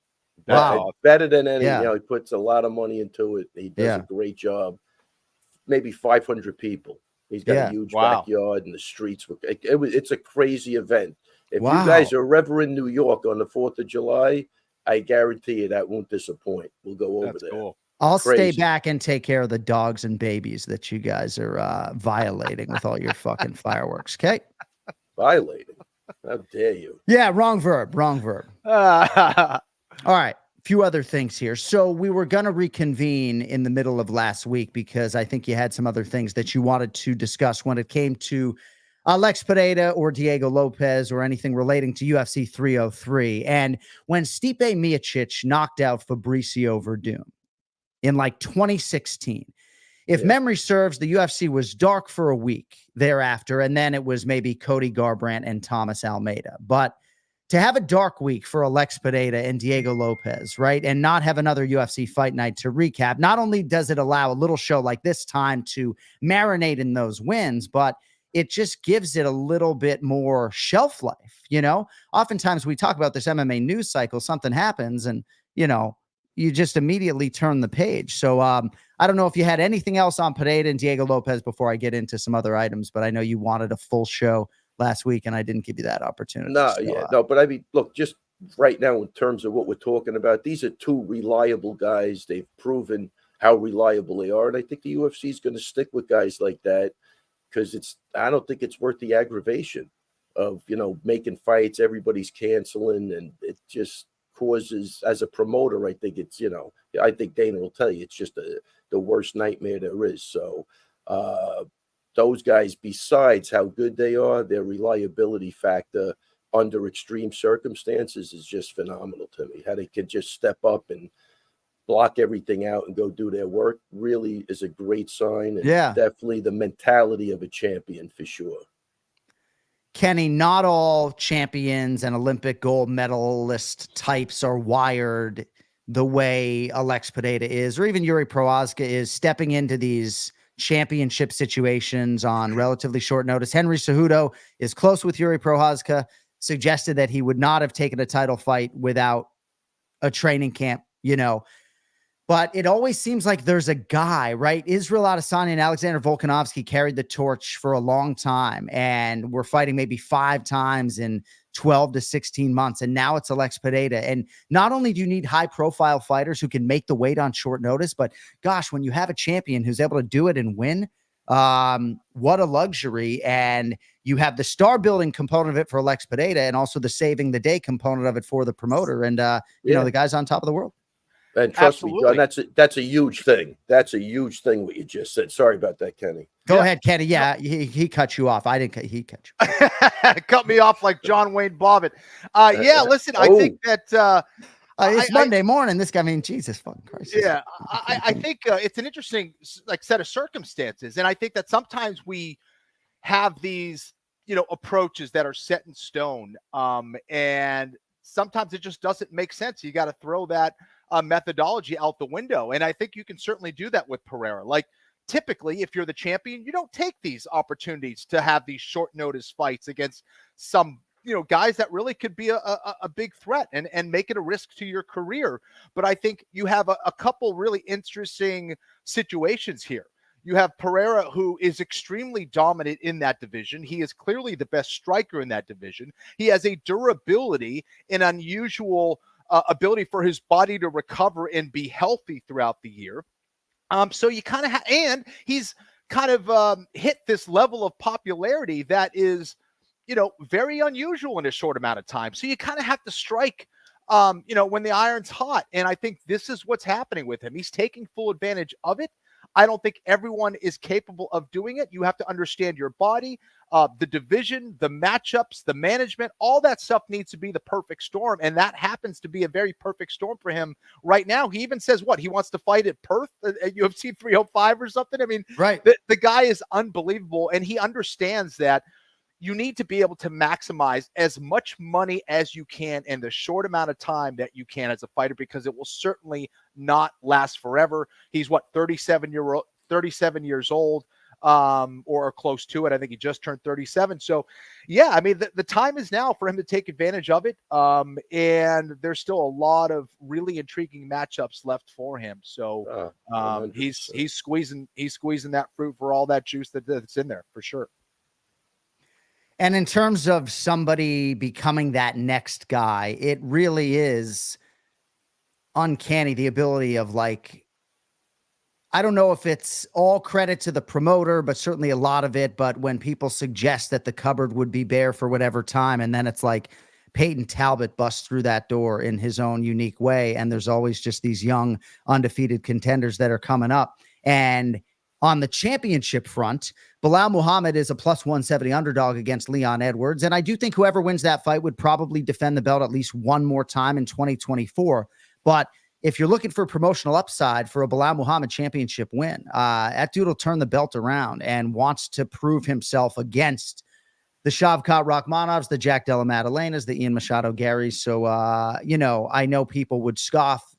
Wow. Better than any. Yeah. You know, he puts a lot of money into it. He does a great job. Maybe 500 people. He's got a huge backyard, and the streets. It's a crazy event. If you guys are ever in New York on the 4th of July, I guarantee you that won't disappoint. We'll go over there. Cool. I'll stay back and take care of the dogs and babies that you guys are violating with all your fucking fireworks. Okay. Violating? How dare you? Yeah. Wrong verb. All right. Few other things here. So we were going to reconvene in the middle of last week because I think you had some other things that you wanted to discuss when it came to Alex Pereira or Diego Lopez or anything relating to UFC 303. And when Stipe Miocic knocked out Fabricio Verdum in like 2016, if memory serves, the UFC was dark for a week thereafter. And then it was maybe Cody Garbrandt and Thomas Almeida. But to have a dark week for Alex Pereira and Diego Lopez, right, and not have another UFC fight night to recap, not only does it allow a little show like this time to marinate in those wins, but it just gives it a little bit more shelf life. You know, oftentimes we talk about this MMA news cycle, something happens and, you know, you just immediately turn the page. So I don't know if you had anything else on Pereira and Diego Lopez before I get into some other items, but I know you wanted a full show last week and I didn't give you that opportunity. No, but I mean, look, just right now in terms of what we're talking about, these are two reliable guys. They've proven how reliable they are. And I think the UFC is going to stick with guys like that because I don't think it's worth the aggravation of, you know, making fights, everybody's canceling, and it just causes, as a promoter, I think it's, you know, I think Dana will tell you it's just the worst nightmare there is. So, those guys, besides how good they are, their reliability factor under extreme circumstances is just phenomenal to me. How they can just step up and block everything out and go do their work really is a great sign. And definitely the mentality of a champion for sure. Kenny, not all champions and Olympic gold medalist types are wired the way Alex Pereira is, or even Yuri Prochazka is, stepping into these championship situations on relatively short notice. Henry Cejudo is close with Yuri Prochazka, suggested that he would not have taken a title fight without a training camp, you know. But it always seems like there's a guy, right? Israel Adesanya and Alexander Volkanovski carried the torch for a long time and we're fighting maybe 5 times in 12 to 16 months. And now it's Alex Pereira. And not only do you need high profile fighters who can make the weight on short notice, but gosh, when you have a champion who's able to do it and win, what a luxury. And you have the star building component of it for Alex Pereira and also the saving the day component of it for the promoter. And, you know, the guy's on top of the world. And trust me, John, that's a huge thing. That's a huge thing what you just said. Sorry about that, Kenny. Go ahead, Kenny. Yeah, he cut you off. I didn't. He cut you. Cut me off like John Wayne Bobbitt. Listen, I think that it's Monday morning. This guy, I mean, Jesus fucking Christ. Yeah, I think it's an interesting set of circumstances, and I think that sometimes we have these, you know, approaches that are set in stone, and sometimes it just doesn't make sense. You got to throw that methodology out the window. And I think you can certainly do that with Pereira. Like, typically, if you're the champion, you don't take these opportunities to have these short notice fights against some, you know, guys that really could be a big threat and make it a risk to your career. But I think you have a couple really interesting situations here. You have Pereira, who is extremely dominant in that division. He is clearly the best striker in that division. He has a durability, an unusual ability for his body to recover and be healthy throughout the year. So you kind of and he's kind of hit this level of popularity that is, you know, very unusual in a short amount of time. So you kind of have to strike, you know, when the iron's hot. And I think this is what's happening with him. He's taking full advantage of it. I don't think everyone is capable of doing it. You have to understand your body, the division, the matchups, the management, all that stuff needs to be the perfect storm. And that happens to be a very perfect storm for him right now. He even says he wants to fight at Perth at UFC 305 or something. I mean, right. The guy is unbelievable. And he understands that you need to be able to maximize as much money as you can in the short amount of time that you can as a fighter, because it will certainly not last forever. He's 37 years old. or close to it. I think he just turned 37. So, yeah, I mean, the time is now for him to take advantage of it. And there's still a lot of really intriguing matchups left for him. So he's squeezing that fruit for all that juice that's in there for sure. And in terms of somebody becoming that next guy, it really is uncanny, the ability of, like, I don't know if it's all credit to the promoter, but certainly a lot of it. But when people suggest that the cupboard would be bare for whatever time, and then it's like Peyton Talbot busts through that door in his own unique way. And there's always just these young undefeated contenders that are coming up. And on the championship front, Bilal Muhammad is a plus 170 underdog against Leon Edwards. And I do think whoever wins that fight would probably defend the belt at least one more time in 2024. But if you're looking for promotional upside for a Bilal Muhammad championship win, that dude will turn the belt around and wants to prove himself against the Shavkat Rachmanovs, the Jack Della Maddalenas, the Ian Machado Garys. So, I know people would scoff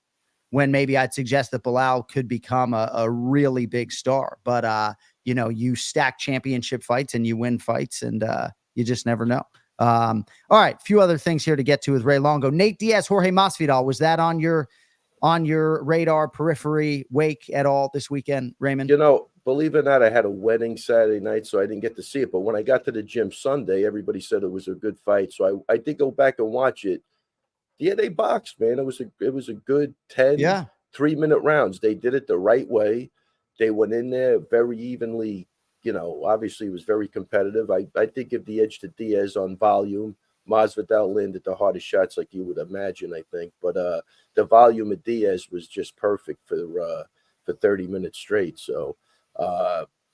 when maybe I'd suggest that Bilal could become a really big star. But, you stack championship fights and you win fights, and you just never know. All right, a few other things here to get to with Ray Longo. Nate Diaz, Jorge Masvidal, was that on your radar, periphery, wake at all this weekend, Raymond? Believe it or not, I had a wedding Saturday night, so I didn't get to see it. But when I got to the gym Sunday, everybody said it was a good fight. So I did go back and watch it. Yeah, they boxed, man. It was a good 10 3-minute rounds. They did it the right way. They went in there very evenly. Obviously it was very competitive. I did give the edge to Diaz on volume. Masvidal landed the hardest shots like you would imagine, I think. But the volume of Diaz was just perfect for 30 minutes straight. So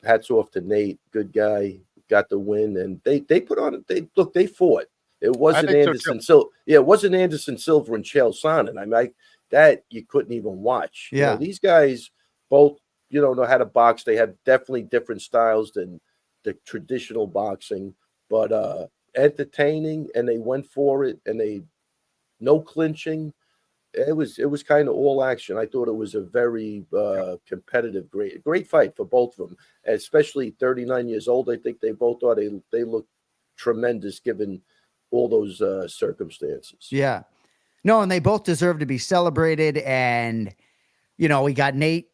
hats off to Nate. Good guy. Got the win. And they put on it. They fought. It wasn't Anderson Silva. Yeah, it wasn't Anderson Silva and Chael Sonnen. I mean, that you couldn't even watch. Yeah. These guys both, know how to box. They have definitely different styles than the traditional boxing, but entertaining, and they went for it, and they no clinching. It was kind of all action. I thought it was a very competitive, great fight for both of them, especially 39 years old. I think they both thought they looked tremendous given all those circumstances. Yeah. No, and they both deserve to be celebrated. And, we got Nate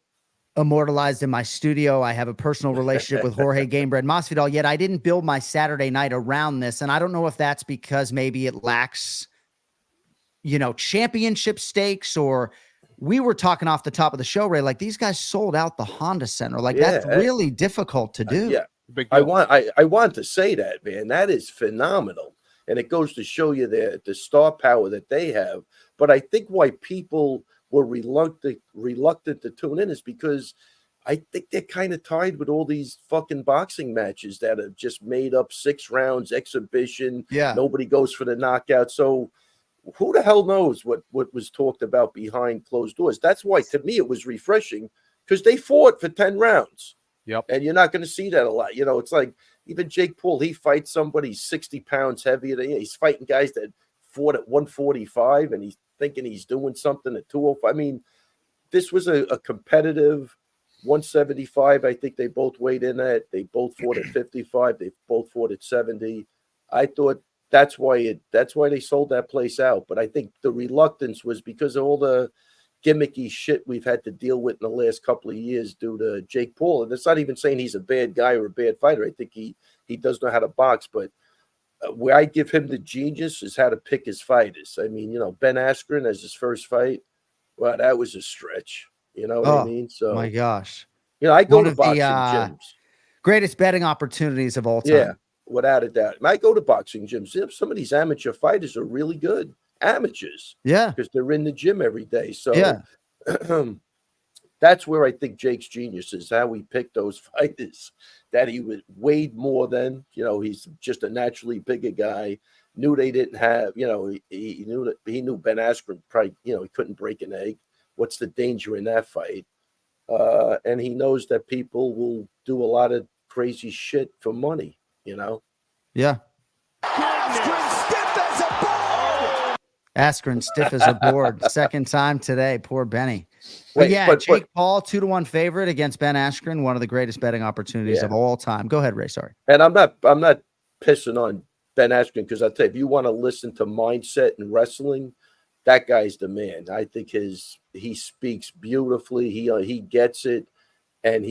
immortalized in my studio. I have a personal relationship with Jorge Gamebred Masvidal, yet I didn't build my Saturday night around this. And I don't know if that's because maybe it lacks, championship stakes, or we were talking off the top of the show, Ray, like these guys sold out the Honda Center. Like that's really difficult to do. I want to say that, man, that is phenomenal. And it goes to show you the star power that they have. But I think why people were reluctant to tune in is because I think they're kind of tired with all these fucking boxing matches that are just made up 6 rounds, exhibition. Yeah. Nobody goes for the knockout. So who the hell knows what was talked about behind closed doors? That's why, to me, it was refreshing because they fought for 10 rounds. Yep. And you're not going to see that a lot. It's like even Jake Paul, he fights somebody 60 pounds heavier than he's fighting guys that fought at 145 and he's thinking he's doing something at 205. I mean, this was a competitive 175. I think they both weighed in at. They both fought at 55. They both fought at 70. I thought that's why they sold that place out. But I think the reluctance was because of all the gimmicky shit we've had to deal with in the last couple of years due to Jake Paul. And it's not even saying he's a bad guy or a bad fighter. I think he does know how to box, but where I give him the genius is how to pick his fighters. I mean, Ben Askren as his first fight, well, that was a stretch. You know what I mean? So my gosh. I go to boxing gyms. Greatest betting opportunities of all time. Yeah, without a doubt. I go to boxing gyms. Some of these amateur fighters are really good. Amateurs, because they're in the gym every day. So that's where I think Jake's genius is, how he picked those fighters that he weighed more than, he's just a naturally bigger guy, knew they didn't have, he knew Ben Askren probably, he couldn't break an egg. What's the danger in that fight? And he knows that people will do a lot of crazy shit for money, Yeah. Askren stiff as a board. Second time today. Poor Benny. But Jake Paul, 2-1 favorite against Ben Askren, one of the greatest betting opportunities of all time. Go ahead, Ray. Sorry. And I'm not pissing on Ben Askren because I tell you, if you want to listen to mindset and wrestling, that guy's the man. I think he speaks beautifully. He gets it, and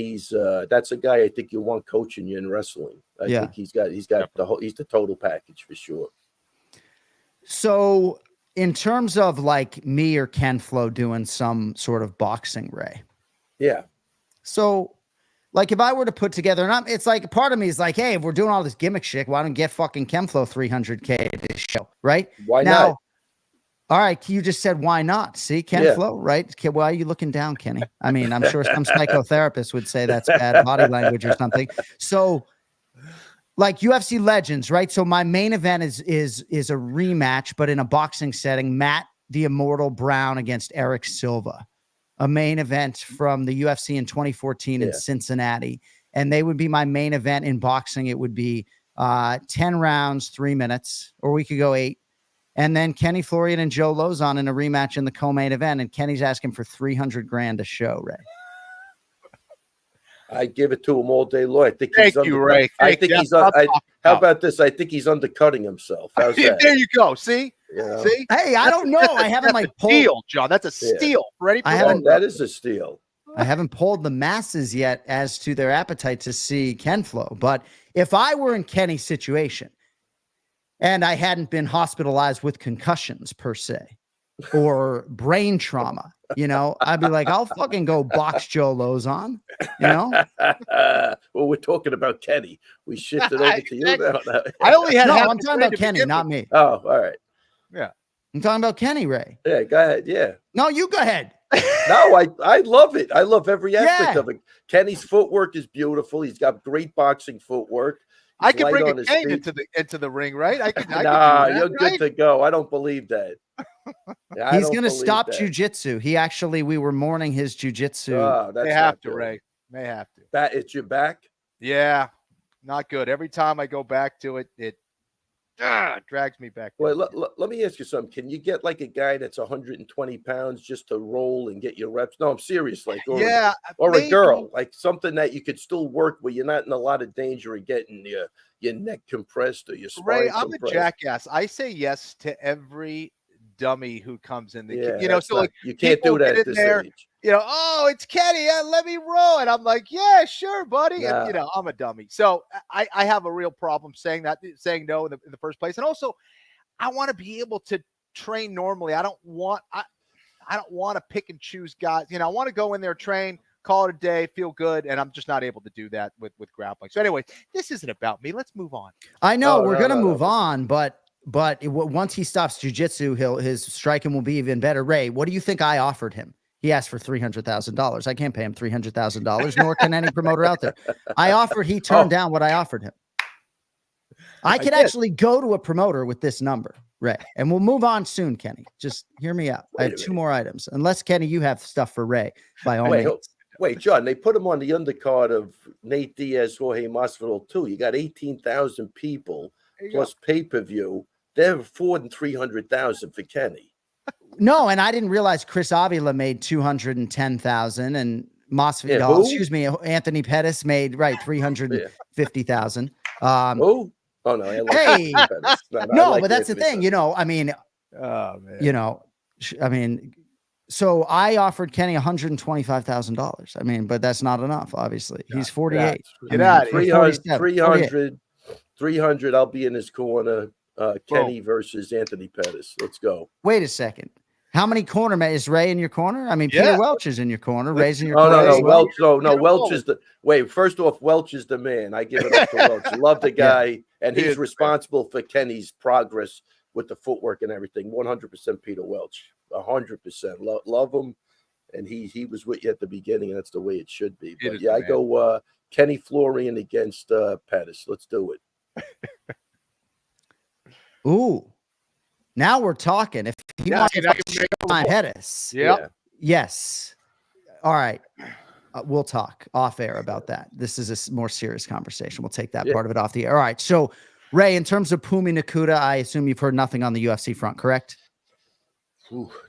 that's a guy I think you want coaching you in wrestling. I think he's got he's the total package for sure. So, in terms of like me or Ken Flo doing some sort of boxing, Ray. Yeah. So, like if I were to put together, and it's like part of me is like, hey, if we're doing all this gimmick shit, why don't get fucking Ken Flo $300K this show, right? Why not? All right, you just said why not? See, Ken Flo, right? Why are you looking down, Kenny? I mean, I'm sure some psychotherapist would say that's bad body language or something. So, like UFC legends, right? So my main event is a rematch, but in a boxing setting. Matt the Immortal Brown against Eric Silva, a main event from the UFC in 2014 in Cincinnati, and they would be my main event in boxing. It would be 10 rounds, 3 minutes, or we could go 8. And then Kenny Florian and Joe Lozon in a rematch in the co-main event. And Kenny's asking for $300,000 a show, Ray. I give it to him all day long. I think Thank you, Ray. I think he's how about this? I think he's undercutting himself. How's that? There you go. See? See? Hey, I don't know. I haven't like pulled steal, John. That's a steal. Ready for that is a steal. I haven't polled the masses yet as to their appetite to see Ken Flo. But if I were in Kenny's situation, and I hadn't been hospitalized with concussions per se or brain trauma, I'd be like, I'll fucking go box Joe Lozon, Well, we're talking about Kenny. We shifted over to you now. I only had I'm talking about Kenny, not me. Oh, all right. Yeah. I'm talking about Kenny, Ray. Yeah, go ahead. Yeah. No, you go ahead. No, I love it. I love every aspect of it. Kenny's footwork is beautiful. He's got great boxing footwork. I can bring a cane into the ring, right? You're good to go. I don't believe that. He's going to stop jujitsu. We were mourning his jujitsu. Oh, they have to, Ray. They have to. It's your back? Yeah, not good. Every time I go back to it, it drags me back. Well, let me ask you something. Can you get like a guy that's 120 pounds just to roll and get your reps? No, I'm serious. Like, or a girl, like something that you could still work where you're not in a lot of danger of getting your neck compressed or your spine Ray, compressed. I'm a jackass. I say yes to every dummy who comes in you can't do that at this age. It's Kenny. Let me roll. And I'm like, yeah, sure, buddy. Nah. And, I'm a dummy. So I have a real problem saying no in the first place. And also, I want to be able to train normally. I don't want to pick and choose guys. I want to go in there, train, call it a day, feel good. And I'm just not able to do that with grappling. So anyway, this isn't about me. Let's move on. I know we're going to move on, but once he stops jiu-jitsu, his striking will be even better. Ray, what do you think I offered him? He asked for $300,000. I can't pay him $300,000, nor can any promoter out there. He turned down what I offered him. I could actually go to a promoter with this number, Ray, and we'll move on soon, Kenny. Just hear me out. I have 2 more items. Unless, Kenny, you have stuff for Ray, by all means. Wait, John, they put him on the undercard of Nate Diaz, Jorge Masvidal, too. You got 18,000 people plus pay-per-view. They're affording $300,000 for Kenny. No, and I didn't realize Chris Avila made $210,000 and Masvidal, Anthony Pettis made $350,000. Oh no! Hey, but that's the thing, I mean, so I offered Kenny $125,000. But that's not enough. Obviously, he's 48. Get out of here. 300. I'll be in his corner. Kenny versus Anthony Pettis. Let's go. Wait a second. How many corner is Ray in your corner? Peter Welch is in your corner. Ray's in your corner. No, Welch is first off, Welch is the man. I give it up to Welch. Love the guy, and he's responsible for Kenny's progress with the footwork and everything. 100% Peter Welch. 100%. Love him, and he was with you at the beginning, and that's the way it should be. But I go Kenny Florian against Pettis. Let's do it. Ooh. Now we're talking. If he wants to fight Pettis. Yes. All right. We'll talk off air about that. This is a more serious conversation. We'll take that part of it off the air. All right. So, Ray, in terms of Pumi Nakuda, I assume you've heard nothing on the UFC front, correct?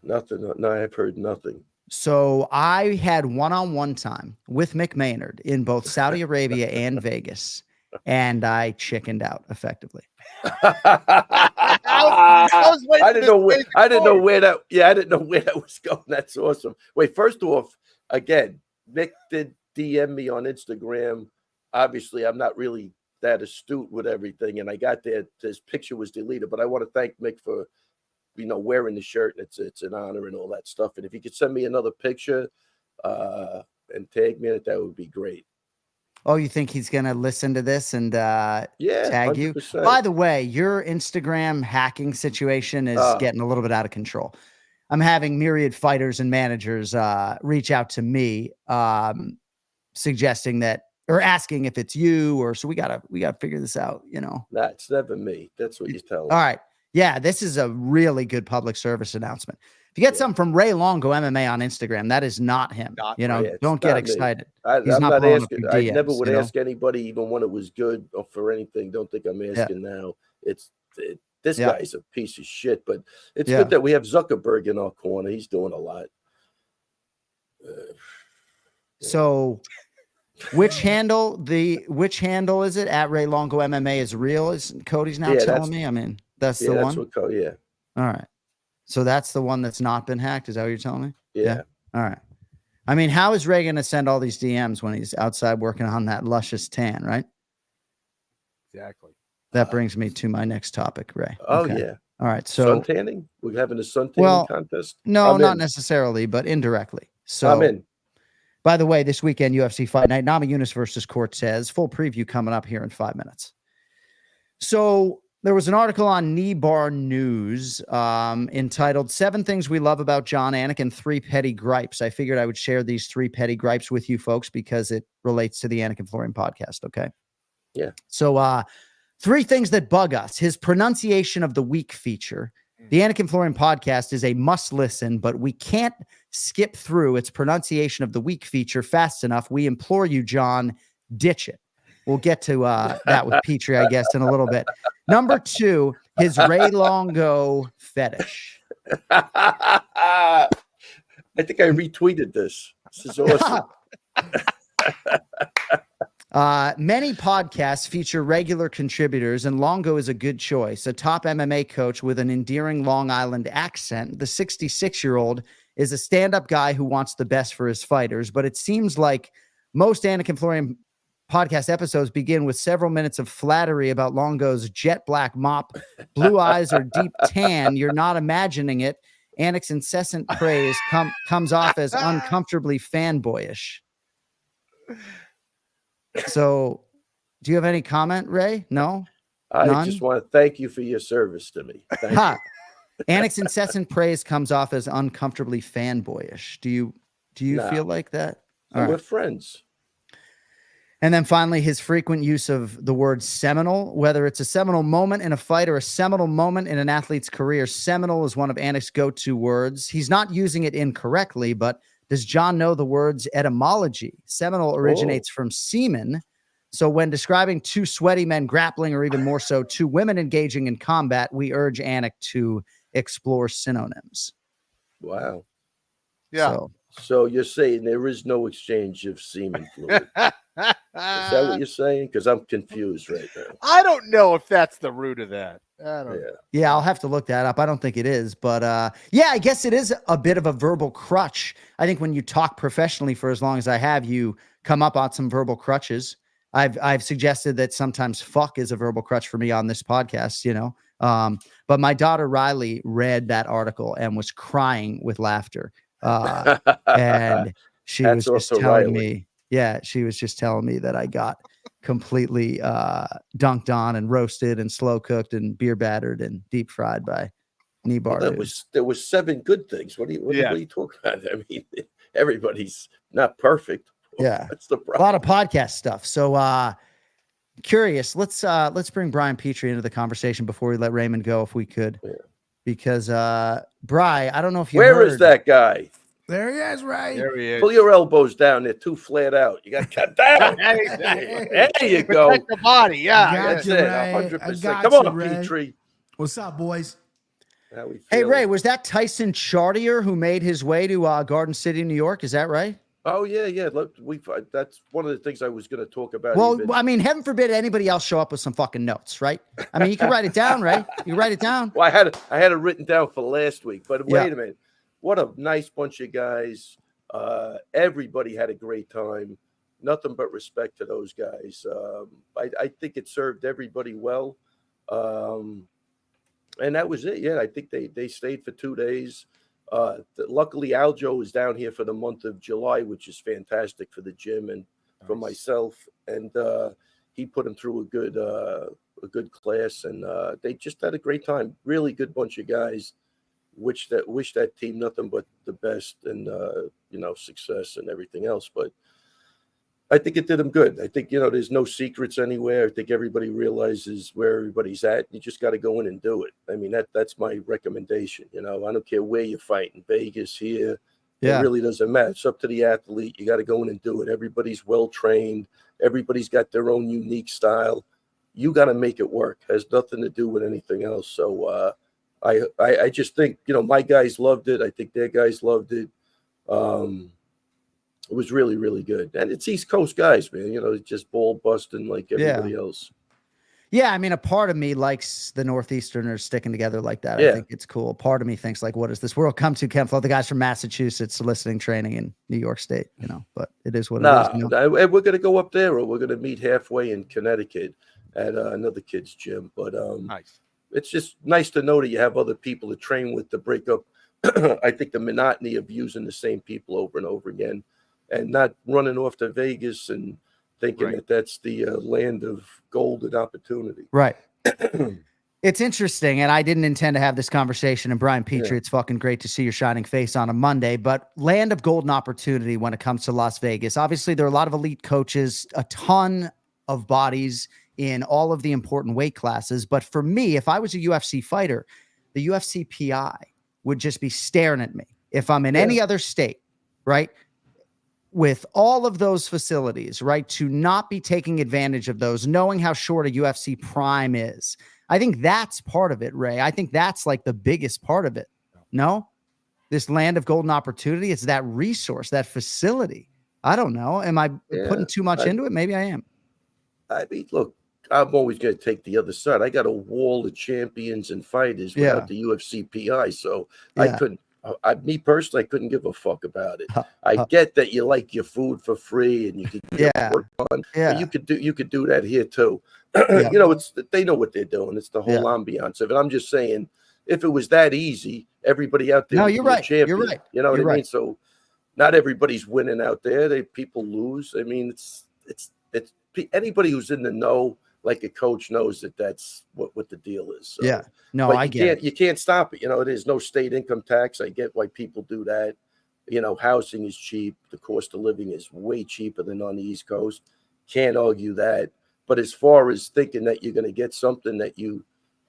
Nothing. No, I've heard nothing. So I had one-on-one time with Mick Maynard in both Saudi Arabia and Vegas, and I chickened out effectively. I didn't know where that. Yeah, I didn't know where that was going. That's awesome. Wait, first off, again, Mick did DM me on Instagram. Obviously, I'm not really that astute with everything, and I got there. His picture was deleted, but I want to thank Mick for wearing the shirt. It's an honor and all that stuff. And if you could send me another picture and tag me in it, that would be great. Oh, you think he's gonna listen to this and tag 100%. you? By the way, your Instagram hacking situation is getting a little bit out of control. I'm having myriad fighters and managers reach out to me suggesting that or asking if it's you or so we gotta figure this out, Nah, it's never me. That's what you tell them. All right. Yeah, this is a really good public service announcement. If you get something from Ray Longo MMA on Instagram, that is not him. Don't get excited. I'm not asking. I never would ask anybody, even when it was good or for anything. Don't think I'm asking now. This guy's a piece of shit, but it's good that we have Zuckerberg in our corner. He's doing a lot. So which handle is it? At Ray Longo MMA is real, is Cody's now telling me? I mean, that's the one. All right. So that's the one that's not been hacked. Is that what you're telling me? Yeah. All right. I mean, how is Ray going to send all these DMs when he's outside working on that luscious tan, right? Exactly. That brings me to my next topic, Ray. Oh, yeah. All right. So suntanning? We're having a suntanning contest? No, not necessarily, but indirectly. So I'm in. By the way, this weekend, UFC Fight Night, Namajunas versus Cortez. Full preview coming up here in 5 minutes. So there was an article on Knee Bar News entitled 7 Things We Love About Jon Anik and 3 Petty Gripes. I figured I would share these 3 petty gripes with you folks because it relates to the Anik and Florian podcast, okay? Yeah. So 3 things that bug us. His pronunciation of the week feature. The Anik and Florian podcast is a must listen, but we can't skip through its pronunciation of the week feature fast enough. We implore you, John, ditch it. We'll get to that with Petrie, I guess, in a little bit. Number 2, his Ray Longo fetish. I think I retweeted this. This is awesome. Many podcasts feature regular contributors, and Longo is a good choice. A top MMA coach with an endearing Long Island accent, the 66-year-old is a stand-up guy who wants the best for his fighters, but it seems like most Anik and Florian podcast episodes begin with several minutes of flattery about Longo's jet black mop, blue eyes, or deep tan. You're not imagining it. Anik's incessant praise comes off as uncomfortably fanboyish. So, do you have any comment, Ray? No? I just want to thank you for your service to me. Thank you. Anik's incessant praise comes off as uncomfortably fanboyish. Do you feel like that? We're friends. And then finally, his frequent use of the word seminal, whether it's a seminal moment in a fight or a seminal moment in an athlete's career. Seminal is one of Anik's go-to words. He's not using it incorrectly, but does John know the word's etymology? Seminal originates from semen. So when describing 2 sweaty men grappling, or even more so, 2 women engaging in combat, we urge Anik to explore synonyms. Wow. Yeah. So you're saying there is no exchange of semen fluid? Is that what you're saying? Because I'm confused right now. I don't know if that's the root of that. I don't know. Yeah, I'll have to look that up. I don't think it is, but yeah, I guess it is a bit of a verbal crutch. I think when you talk professionally for as long as I have, you come up on some verbal crutches. I've suggested that sometimes fuck is a verbal crutch for me on this podcast, but my daughter Riley read that article and was crying with laughter. And she was just telling me, she was just telling me that I got completely dunked on and roasted and slow cooked and beer battered and deep fried by Knee Bar. There was 7 good things. What are you talking about? I mean, everybody's not perfect. Yeah, that's the problem. A lot of podcast stuff. So curious. Let's bring Brian Petrie into the conversation before we let Raymond go, if we could. Yeah. Because Bri, I don't know if you Where is that guy? There he is, right? There he is. Pull your elbows down. They're too flared out. You got to cut down. There you go. Protect the body. Yeah. That's it. 100%. Come on, Petrie. What's up, boys? How we Hey, feeling? Ray, was that Tyson Chartier who made his way to Garden City, New York? Is that right? Oh yeah. Look, that's one of the things I was going to talk about. Well, even. I mean, heaven forbid anybody else show up with some fucking notes, right? I mean, you can write it down, Ray. You can write it down. Well, I had it written down for last week, but Yeah. wait a minute. What a nice bunch of guys. Everybody had a great time. Nothing but respect to those guys. I think it served everybody well. And that was it. Yeah, I think they stayed for 2 days. Luckily, Aljo is down here for the month of July, which is fantastic for the gym and for myself. And he put him through a good class, and they just had a great time. Really good bunch of guys. Wish that team nothing but the best and success and everything else. But I think it did them good. I think there's no secrets anywhere. I think everybody realizes where everybody's at. You just got to go in and do it. I mean that's my recommendation. I don't care where you fight, in Vegas, here. Yeah. It really doesn't matter. It's up to the athlete. You got to go in and do it. Everybody's well trained. Everybody's got their own unique style. You got to make it work. It has nothing to do with anything else. So I just think my guys loved it. I think their guys loved it. It was really, really good. And it's East Coast guys, man. It's just ball busting like everybody else. Yeah, I mean, a part of me likes the Northeasterners sticking together like that. Yeah. I think it's cool. Part of me thinks, like, what does this world come to, Ken Flo? The guys from Massachusetts soliciting training in New York State, but it is what it is. And we're going to go up there, or we're going to meet halfway in Connecticut at another kid's gym. But Nice. it's just nice to know that you have other people to train with to break up, I think, the monotony of using the same people over and over again. And not running off to Vegas and thinking that that's the land of gold and opportunity. Right. It's interesting, and I didn't intend to have this conversation. And Brian Petrie, It's fucking great to see your shining face on a Monday, but land of golden opportunity when it comes to Las Vegas. Obviously, there are a lot of elite coaches, a ton of bodies in all of the important weight classes. But for me, if I was a UFC fighter, the UFC PI would just be staring at me. If I'm in any other state, right? With all of those facilities, right, to not be taking advantage of those, knowing how short a UFC prime is. I think that's part of it, Ray. I think that's like the biggest part of it. No? This land of golden opportunity, it's that resource, that facility. I don't know. Am I putting too much into it? Maybe I am. I mean, look, I'm always going to take the other side. I got a wall of champions and fighters without the UFC PI, so I couldn't. Me personally, I couldn't give a fuck about it. I get that you like your food for free and you could get work on. But you could do that here too. It's they know what they're doing. It's the whole ambiance of it. I'm just saying, if it was that easy, everybody out there. No, would you're be a right. champion. You're right. You know what You're I mean? right. So not everybody's winning out there. People lose. I mean, it's anybody who's in the know, like a coach, knows that that's what the deal is. So, no, but I get it. You can't stop it. There's no state income tax. I get why people do that. Housing is cheap. The cost of living is way cheaper than on the East Coast. Can't argue that. But as far as thinking that you're going to get something that you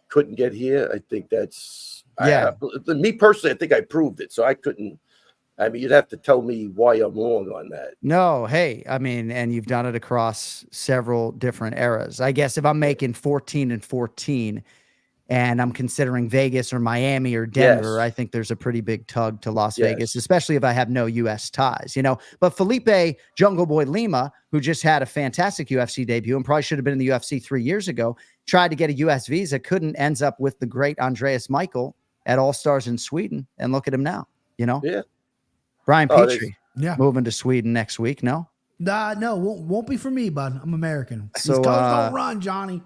couldn't get here, I think that's me personally. I think I proved it. So I couldn't. I mean, you'd have to tell me why I'm wrong on that. No, hey, I mean, and you've done it across several different eras. I guess if I'm making 14 and 14 and I'm considering Vegas or Miami or Denver, I think there's a pretty big tug to Las Vegas, especially if I have no U.S. ties, But Felipe Jungle Boy Lima, who just had a fantastic UFC debut and probably should have been in the UFC 3 years ago, tried to get a U.S. visa, couldn't, ends up with the great Andreas Michael at All Stars in Sweden. And look at him now, Yeah. Brian Petrie, moving to Sweden next week. No, no, won't be for me, bud. I'm American. So, These toes don't run, Johnny.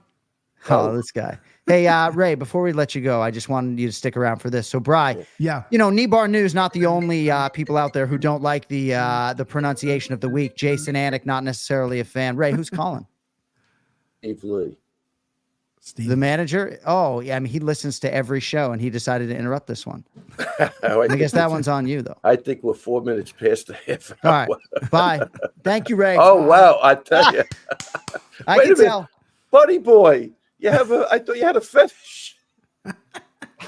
Oh, this guy. Hey, Ray, before we let you go, I just wanted you to stick around for this. So, Bri, Knee Bar News, not the only people out there who don't like the pronunciation of the week. Jason Anik, not necessarily a fan. Ray, who's calling? Steve. The manager? Oh, yeah. I mean, he listens to every show, and he decided to interrupt this one. I guess that one's on you, though. I think we're 4 minutes past the half All hour. right. Bye. Thank you, Ray. Oh, wow. I tell you. I can tell. Buddy boy, I thought you had a fetish.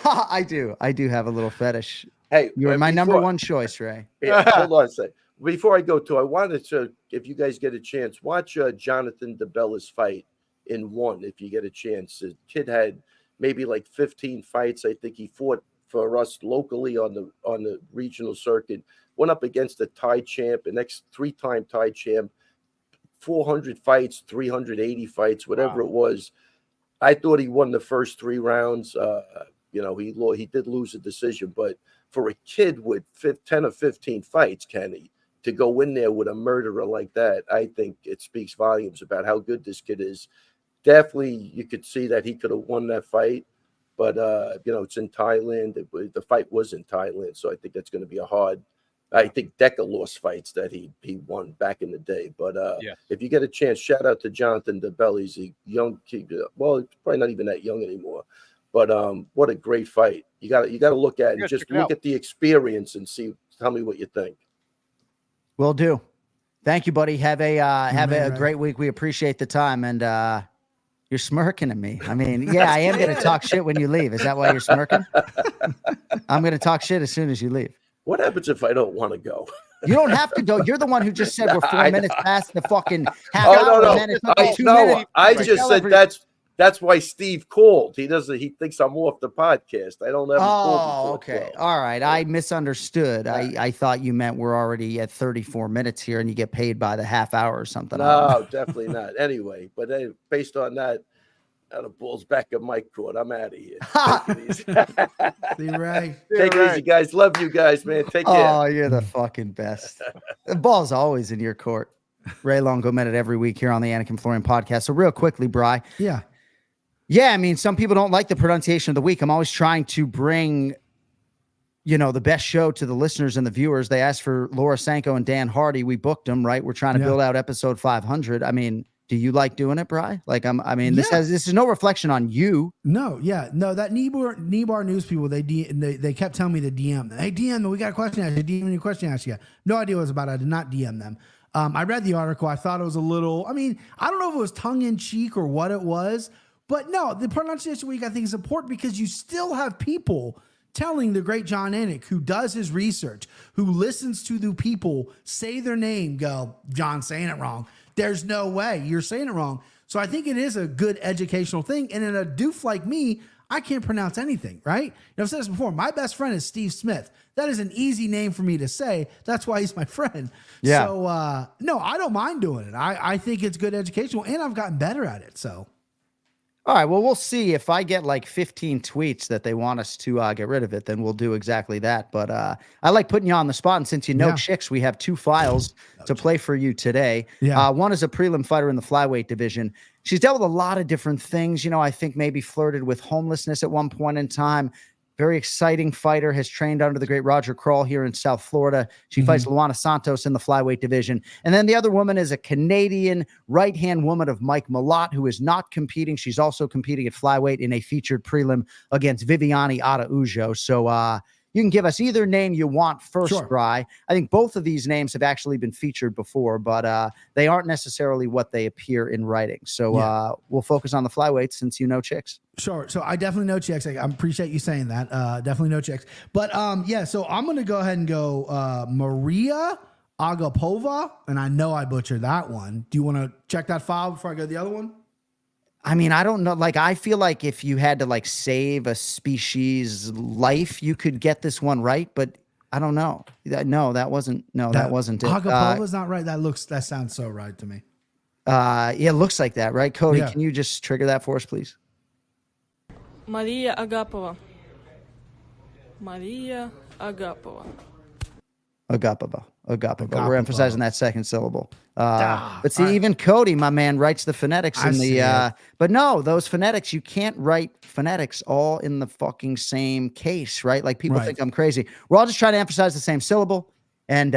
I do. I do have a little fetish. Hey, you're my number one choice, Ray. Hold on a second. Before I go to, I wanted to, if you guys get a chance, watch Jonathan DeBella's fight in one, if you get a chance. The kid had maybe like 15 fights. I think he fought for us locally on the regional circuit. Went up against a Thai champ, an three-time Thai champ, 400 fights, 380 fights, whatever it was. I thought he won the first 3 rounds. He did lose a decision, but for a kid with 10 or 15 fights, Kenny, to go in there with a murderer like that, I think it speaks volumes about how good this kid is. Definitely, you could see that he could have won that fight, but it's in Thailand. The fight was in Thailand, so I think that's going to be a hard. I think Decker lost fights that he won back in the day. But if you get a chance, shout out to Jonathan DeBell. He's a young kid. Well, he's probably not even that young anymore. But what a great fight. You got to look at it and just look at the experience and tell me what you think. Will do. Thank you, buddy. Have a great week. We appreciate the time. And you're smirking at me. I mean, yeah, I am going to talk shit when you leave. Is that why you're smirking? I'm going to talk shit as soon as you leave. What happens if I don't want to go? You don't have to go. You're the one who just said we're 4 minutes past the fucking half hour. No. And then it's 2 minutes. I just said that's why Steve called. He thinks I'm off the podcast. I don't ever call. Oh, okay. All right. I misunderstood. I thought you meant we're already at 34 minutes here and you get paid by the half hour or something. No, definitely not. Anyway, but based on that, the ball's back at my court. I'm out of here. Take it easy. Take it easy, guys. Love you guys, man. Take care. Oh, you're the fucking best. The ball's always in your court. Ray Longo Minute every week here on the Anik and Florian podcast. So real quickly, Bri. Yeah. Yeah, I mean, some people don't like the pronunciation of the week. I'm always trying to bring, the best show to the listeners and the viewers. They asked for Laura Sanko and Dan Hardy. We booked them, right? We're trying to build out episode 500. I mean, do you like doing it, Bri? Like, this is no reflection on you. No, that Kneebar news people, they kept telling me to DM them. Hey, DM them. We got a question to ask you. DM me a question to ask you. No idea what it was about. I did not DM them. I read the article. I thought it was a little, I don't know if it was tongue in cheek or what it was, but no, the pronunciation week I think is important because you still have people telling the great John Anik, who does his research, who listens to the people say their name, go, John's saying it wrong. There's no way you're saying it wrong. So I think it is a good educational thing. And in a doof like me, I can't pronounce anything, right? I've said this before. My best friend is Steve Smith. That is an easy name for me to say. That's why he's my friend. Yeah. So, no, I don't mind doing it. I think it's good educational, and I've gotten better at it. So. All right. Well, we'll see if I get like 15 tweets that they want us to get rid of it, then we'll do exactly that. But I like putting you on the spot. And since chicks, we have 2 files to play for you today. Yeah. One is a prelim fighter in the flyweight division. She's dealt with a lot of different things. I think maybe flirted with homelessness at one point in time. Very exciting fighter, has trained under the great Roger Crawl here in South Florida. She fights Luana Santos in the flyweight division. And then the other woman is a Canadian right-hand woman of Mike Malott, who is not competing. She's also competing at flyweight in a featured prelim against Viviane Araujo. So you can give us either name you want first, Bri. I think both of these names have actually been featured before, but they aren't necessarily what they appear in writing. So we'll focus on the flyweights since you know chicks. Sure. So I definitely know chicks. I appreciate you saying that. Definitely know chicks. But so I'm going to go ahead and go Maria Agapova, and I know I butchered that one. Do you want to check that file before I go to the other one? I mean, I don't know. Like, I feel like if you had to like save a species life, you could get this one right, but I don't know. That wasn't it. Agapova's not right. That sounds so right to me. It looks like that, right? Cody, can you just trigger that for us, please? Maria Agapova. Maria Agapova. Agapova. We're emphasizing that second syllable. But see, even Cody, my man, writes the phonetics in the but no, those phonetics, you can't write phonetics all in the fucking same case, right? Like people think I'm crazy. We're all just trying to emphasize the same syllable. And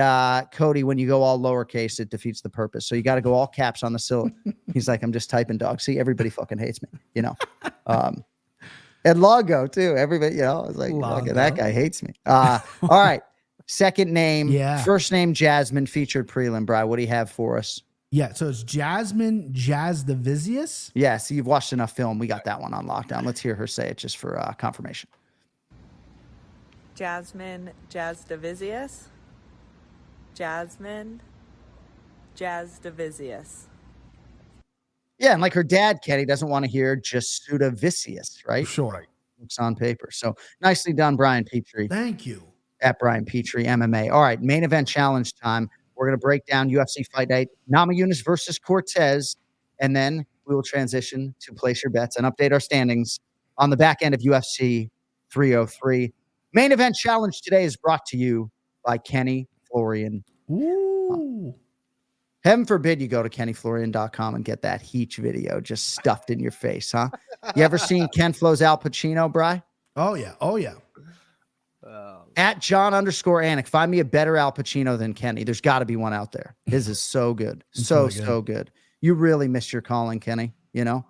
Cody, when you go all lowercase, it defeats the purpose. So you got to go all caps on the syllable. He's like, I'm just typing, dog. See, everybody fucking hates me, And Longo too. Everybody, I was like, okay, that guy hates me. All right. Second name, first name Jasmine, featured prelim. Bri, what do you have for us? Yeah, so it's Jasmine Jasdavizius. Yeah, so you've watched enough film. We got that one on lockdown. Let's hear her say it just for confirmation. Jasmine Jasdavizius. Jasmine Jasdavizius. Yeah, and like her dad, Kenny, doesn't want to hear Jasudavicius, right? Sure. looks on paper. So nicely done, Brian Petrie. Thank you. At Brian Petrie MMA. All right, main event challenge time. We're going to break down UFC Fight Night, Namajunas versus Cortez, and then we will transition to place your bets and update our standings on the back end of UFC 303. Main event challenge today is brought to you by Kenny Florian. Ooh. Heaven forbid you go to kennyflorian.com and get that Heach video just stuffed in your face, huh? You ever seen Ken Flo's Al Pacino, Bri? Oh, yeah. Oh, yeah. At John_Anik, find me a better Al Pacino than Kenny. There's got to be one out there. His is so good. So good. You really missed your calling, Kenny. You know,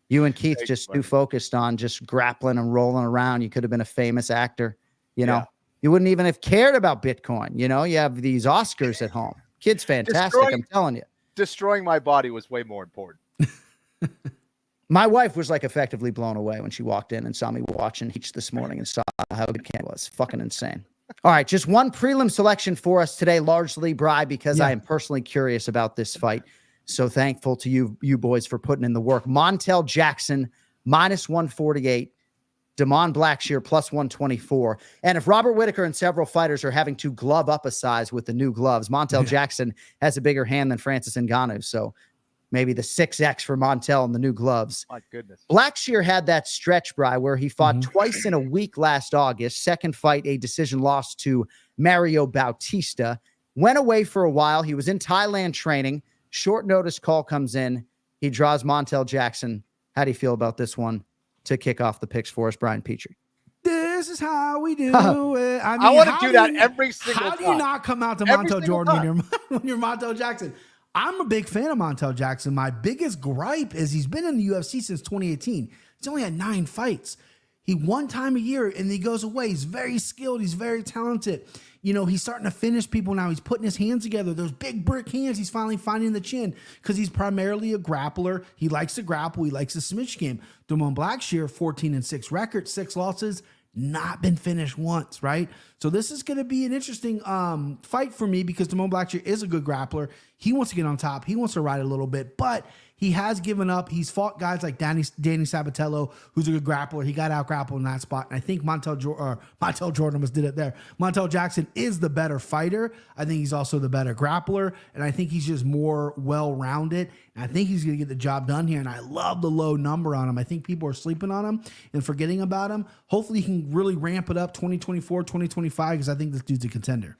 you and Keith just too focused on just grappling and rolling around. You could have been a famous actor. You know, you wouldn't even have cared about Bitcoin. You know, you have these Oscars at home. Kid's fantastic. I'm telling you. Destroying my body was way more important. My wife was like effectively blown away when she walked in and saw me watching Heach this morning and saw how good Ken was. Fucking insane. All right, just one prelim selection for us today, largely, Bri, because I am personally curious about this fight. So thankful to you boys for putting in the work. Montel Jackson, -148. Damon Blackshear, +124. And if Robert Whitaker and several fighters are having to glove up a size with the new gloves, Montel Jackson has a bigger hand than Francis Ngannou. So maybe the 6X for Montel and the new gloves. My goodness. Blackshear had that stretch, Bri, where he fought twice in a week last August. Second fight, a decision loss to Mario Bautista. Went away for a while. He was in Thailand training. Short notice call comes in. He draws Montel Jackson. How do you feel about this one to kick off the picks for us, Brian Petrie? This is how we do it. I mean, I want to do that every single time. How do you not come out to Montel Jordan when you're Montel Jackson? I'm a big fan of Montel Jackson. My biggest gripe is he's been in the UFC since 2018. He's only had 9 fights. He one time a year and he goes away. He's very skilled. He's very talented. You know, he's starting to finish people now. He's putting his hands together. Those big brick hands, he's finally finding the chin because he's primarily a grappler. He likes to grapple. He likes the submission game. Damon Blackshear, 14-6 record, 6 losses, not been finished once, right? So this is going to be an interesting fight for me because Damon Blackshear is a good grappler. He wants to get on top. He wants to ride a little bit, but he has given up. He's fought guys like Danny Sabatello, who's a good grappler. He got out grappled in that spot. And I think Montel Jordan almost did it there. Montel Jackson is the better fighter. I think he's also the better grappler. And I think he's just more well-rounded. And I think he's going to get the job done here. And I love the low number on him. I think people are sleeping on him and forgetting about him. Hopefully he can really ramp it up 2024, 2025, because I think this dude's a contender.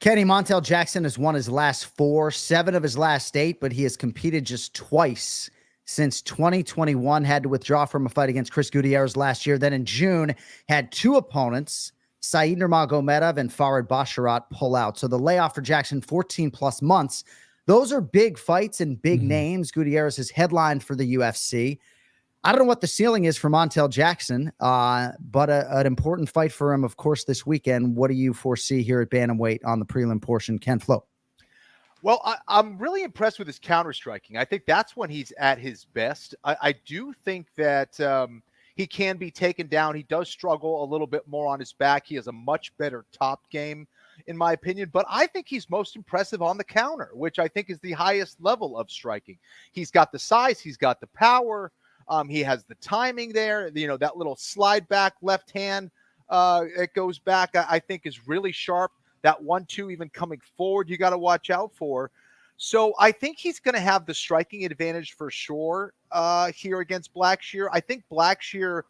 Kenny, Montel Jackson has won his last 4, 7 of his last 8, but he has competed just twice since 2021, had to withdraw from a fight against Chris Gutierrez last year. Then in June, had 2 opponents, Said Nurmagomedov and Farid Basharat, pull out. So the layoff for Jackson, 14-plus months. Those are big fights and big names. Gutierrez has headlined for the UFC. I don't know what the ceiling is for Montel Jackson, but an important fight for him, of course, this weekend. What do you foresee here at bantamweight on the prelim portion? Ken Flo. Well, I'm really impressed with his counter-striking. I think that's when he's at his best. I do think that he can be taken down. He does struggle a little bit more on his back. He has a much better top game, in my opinion. But I think he's most impressive on the counter, which I think is the highest level of striking. He's got the size. He's got the power. He has the timing there. You know, that little slide back left hand, it goes back, I think is really sharp. That 1-2 even coming forward, you got to watch out for. So I think he's going to have the striking advantage for sure here against Blackshear. I think Blackshear,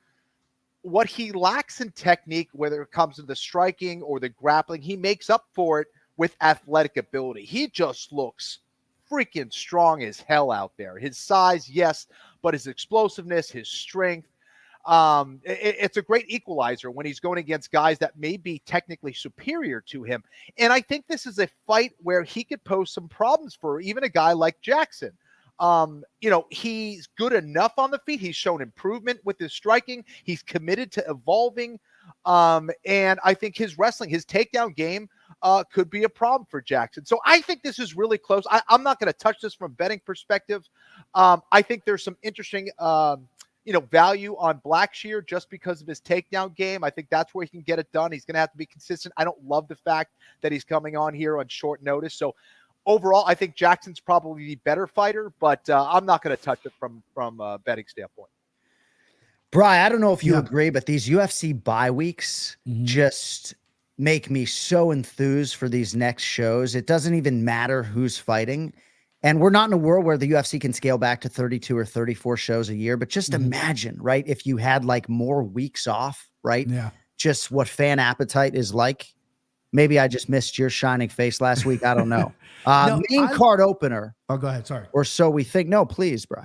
what he lacks in technique, whether it comes to the striking or the grappling, he makes up for it with athletic ability. He just looks freaking strong as hell out there. His size, yes, but his explosiveness, his strength, it's a great equalizer when he's going against guys that may be technically superior to him. And I think this is a fight where he could pose some problems for even a guy like Jackson. You know, he's good enough on the feet. He's shown improvement with his striking. He's committed to evolving. And I think his wrestling, his takedown game, could be a problem for Jackson. So I think this is really close. I'm not going to touch this from a betting perspective. I think there's some interesting, value on Blackshear just because of his takedown game. I think that's where he can get it done. He's going to have to be consistent. I don't love the fact that he's coming on here on short notice. So overall, I think Jackson's probably the better fighter, but I'm not going to touch it from a betting standpoint. Bri, I don't know if you Yeah. agree, but these UFC bye weeks just make me so enthused for these next shows. It doesn't even matter who's fighting. And we're not in a world where the UFC can scale back to 32 or 34 shows a year, but just imagine, right? If you had like more weeks off, right? Yeah. Just what fan appetite is like. Maybe I just missed your shining face last week. I don't know. Main card opener. Oh, go ahead. Sorry. Or so we think. No, please, bro.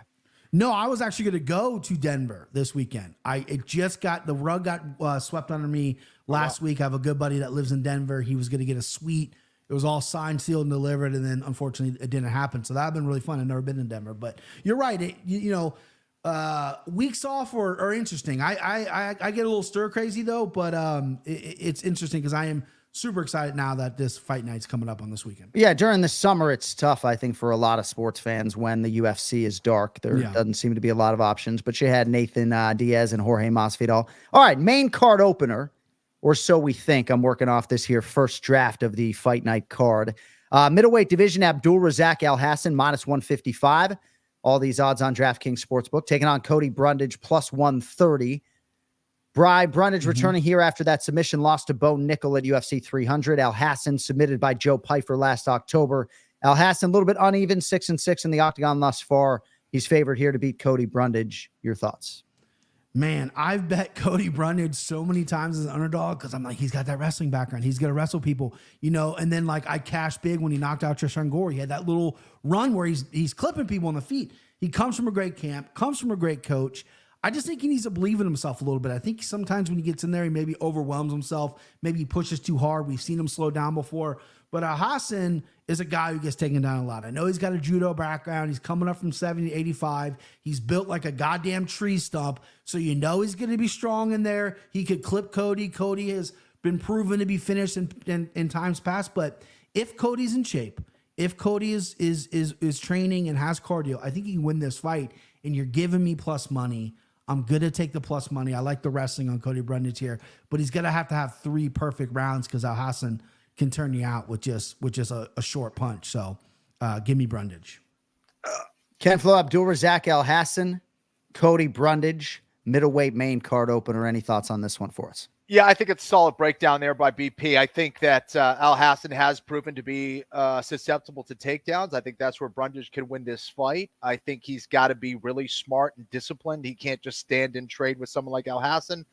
No, I was actually going to go to Denver this weekend. The rug got swept under me last week. I have a good buddy that lives in Denver. He was going to get a suite. It was all signed, sealed, and delivered, and then unfortunately it didn't happen. So that would been really fun. I've never been in Denver, but you're right. Weeks off are interesting. I get a little stir crazy though, but it's interesting because I am super excited now that this fight night's coming up on this weekend. Yeah, during the summer, it's tough, I think, for a lot of sports fans when the UFC is dark. There doesn't seem to be a lot of options, but you had Nathan Diaz and Jorge Masvidal. All right, main card opener, or so we think. I'm working off this here first draft of the fight night card. Middleweight division, Abdul Razak Al Hassan, minus 155. All these odds on DraftKings Sportsbook. Taking on Cody Brundage, plus 130. Brundage returning here after that submission loss to Bo Nickel at UFC 300. Al Hassan submitted by Joe Pyfer last October. Al Hassan a little bit uneven, 6-6 in the octagon thus far. He's favored here to beat Cody Brundage. Your thoughts? Man, I've bet Cody Brundage so many times as an underdog because I'm like, he's got that wrestling background. He's going to wrestle people, and then like I cashed big when he knocked out Trishan Gore. He had that little run where he's clipping people on the feet. He comes from a great camp, comes from a great coach. I just think he needs to believe in himself a little bit. I think sometimes when he gets in there, he maybe overwhelms himself. Maybe he pushes too hard. We've seen him slow down before. But Hassan is a guy who gets taken down a lot. I know he's got a judo background. He's coming up from 70 to 85. He's built like a goddamn tree stump. So you know he's going to be strong in there. He could clip Cody. Cody has been proven to be finished in times past. But if Cody's in shape, if Cody is training and has cardio, I think he can win this fight. And you're giving me plus money. I'm going to take the plus money. I like the wrestling on Cody Brundage here, but he's going to have 3 perfect rounds because Al Hassan can turn you out with just a short punch. So give me Brundage. Ken Flo, Abdul Razak Al Hassan, Cody Brundage, middleweight main card opener. Any thoughts on this one for us? Yeah, I think it's a solid breakdown there by BP. I think that Al Hassan has proven to be susceptible to takedowns. I think that's where Brundage can win this fight. I think he's got to be really smart and disciplined. He can't just stand and trade with someone like Al Hassan.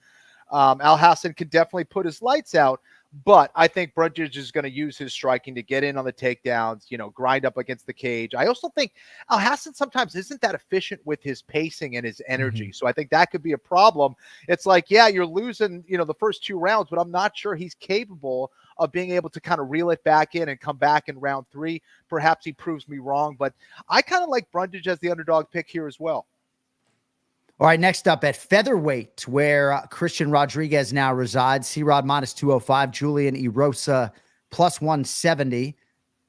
Al Hassan could definitely put his lights out, but I think Brundage is going to use his striking to get in on the takedowns, grind up against the cage. I also think Al Hassan sometimes isn't that efficient with his pacing and his energy. So I think that could be a problem. It's like, yeah, you're losing, the first 2 rounds, but I'm not sure he's capable of being able to kind of reel it back in and come back in round 3. Perhaps he proves me wrong, but I kind of like Brundage as the underdog pick here as well. All right, next up at featherweight, where Christian Rodriguez now resides. C-Rod minus 205, Julian Erosa plus 170.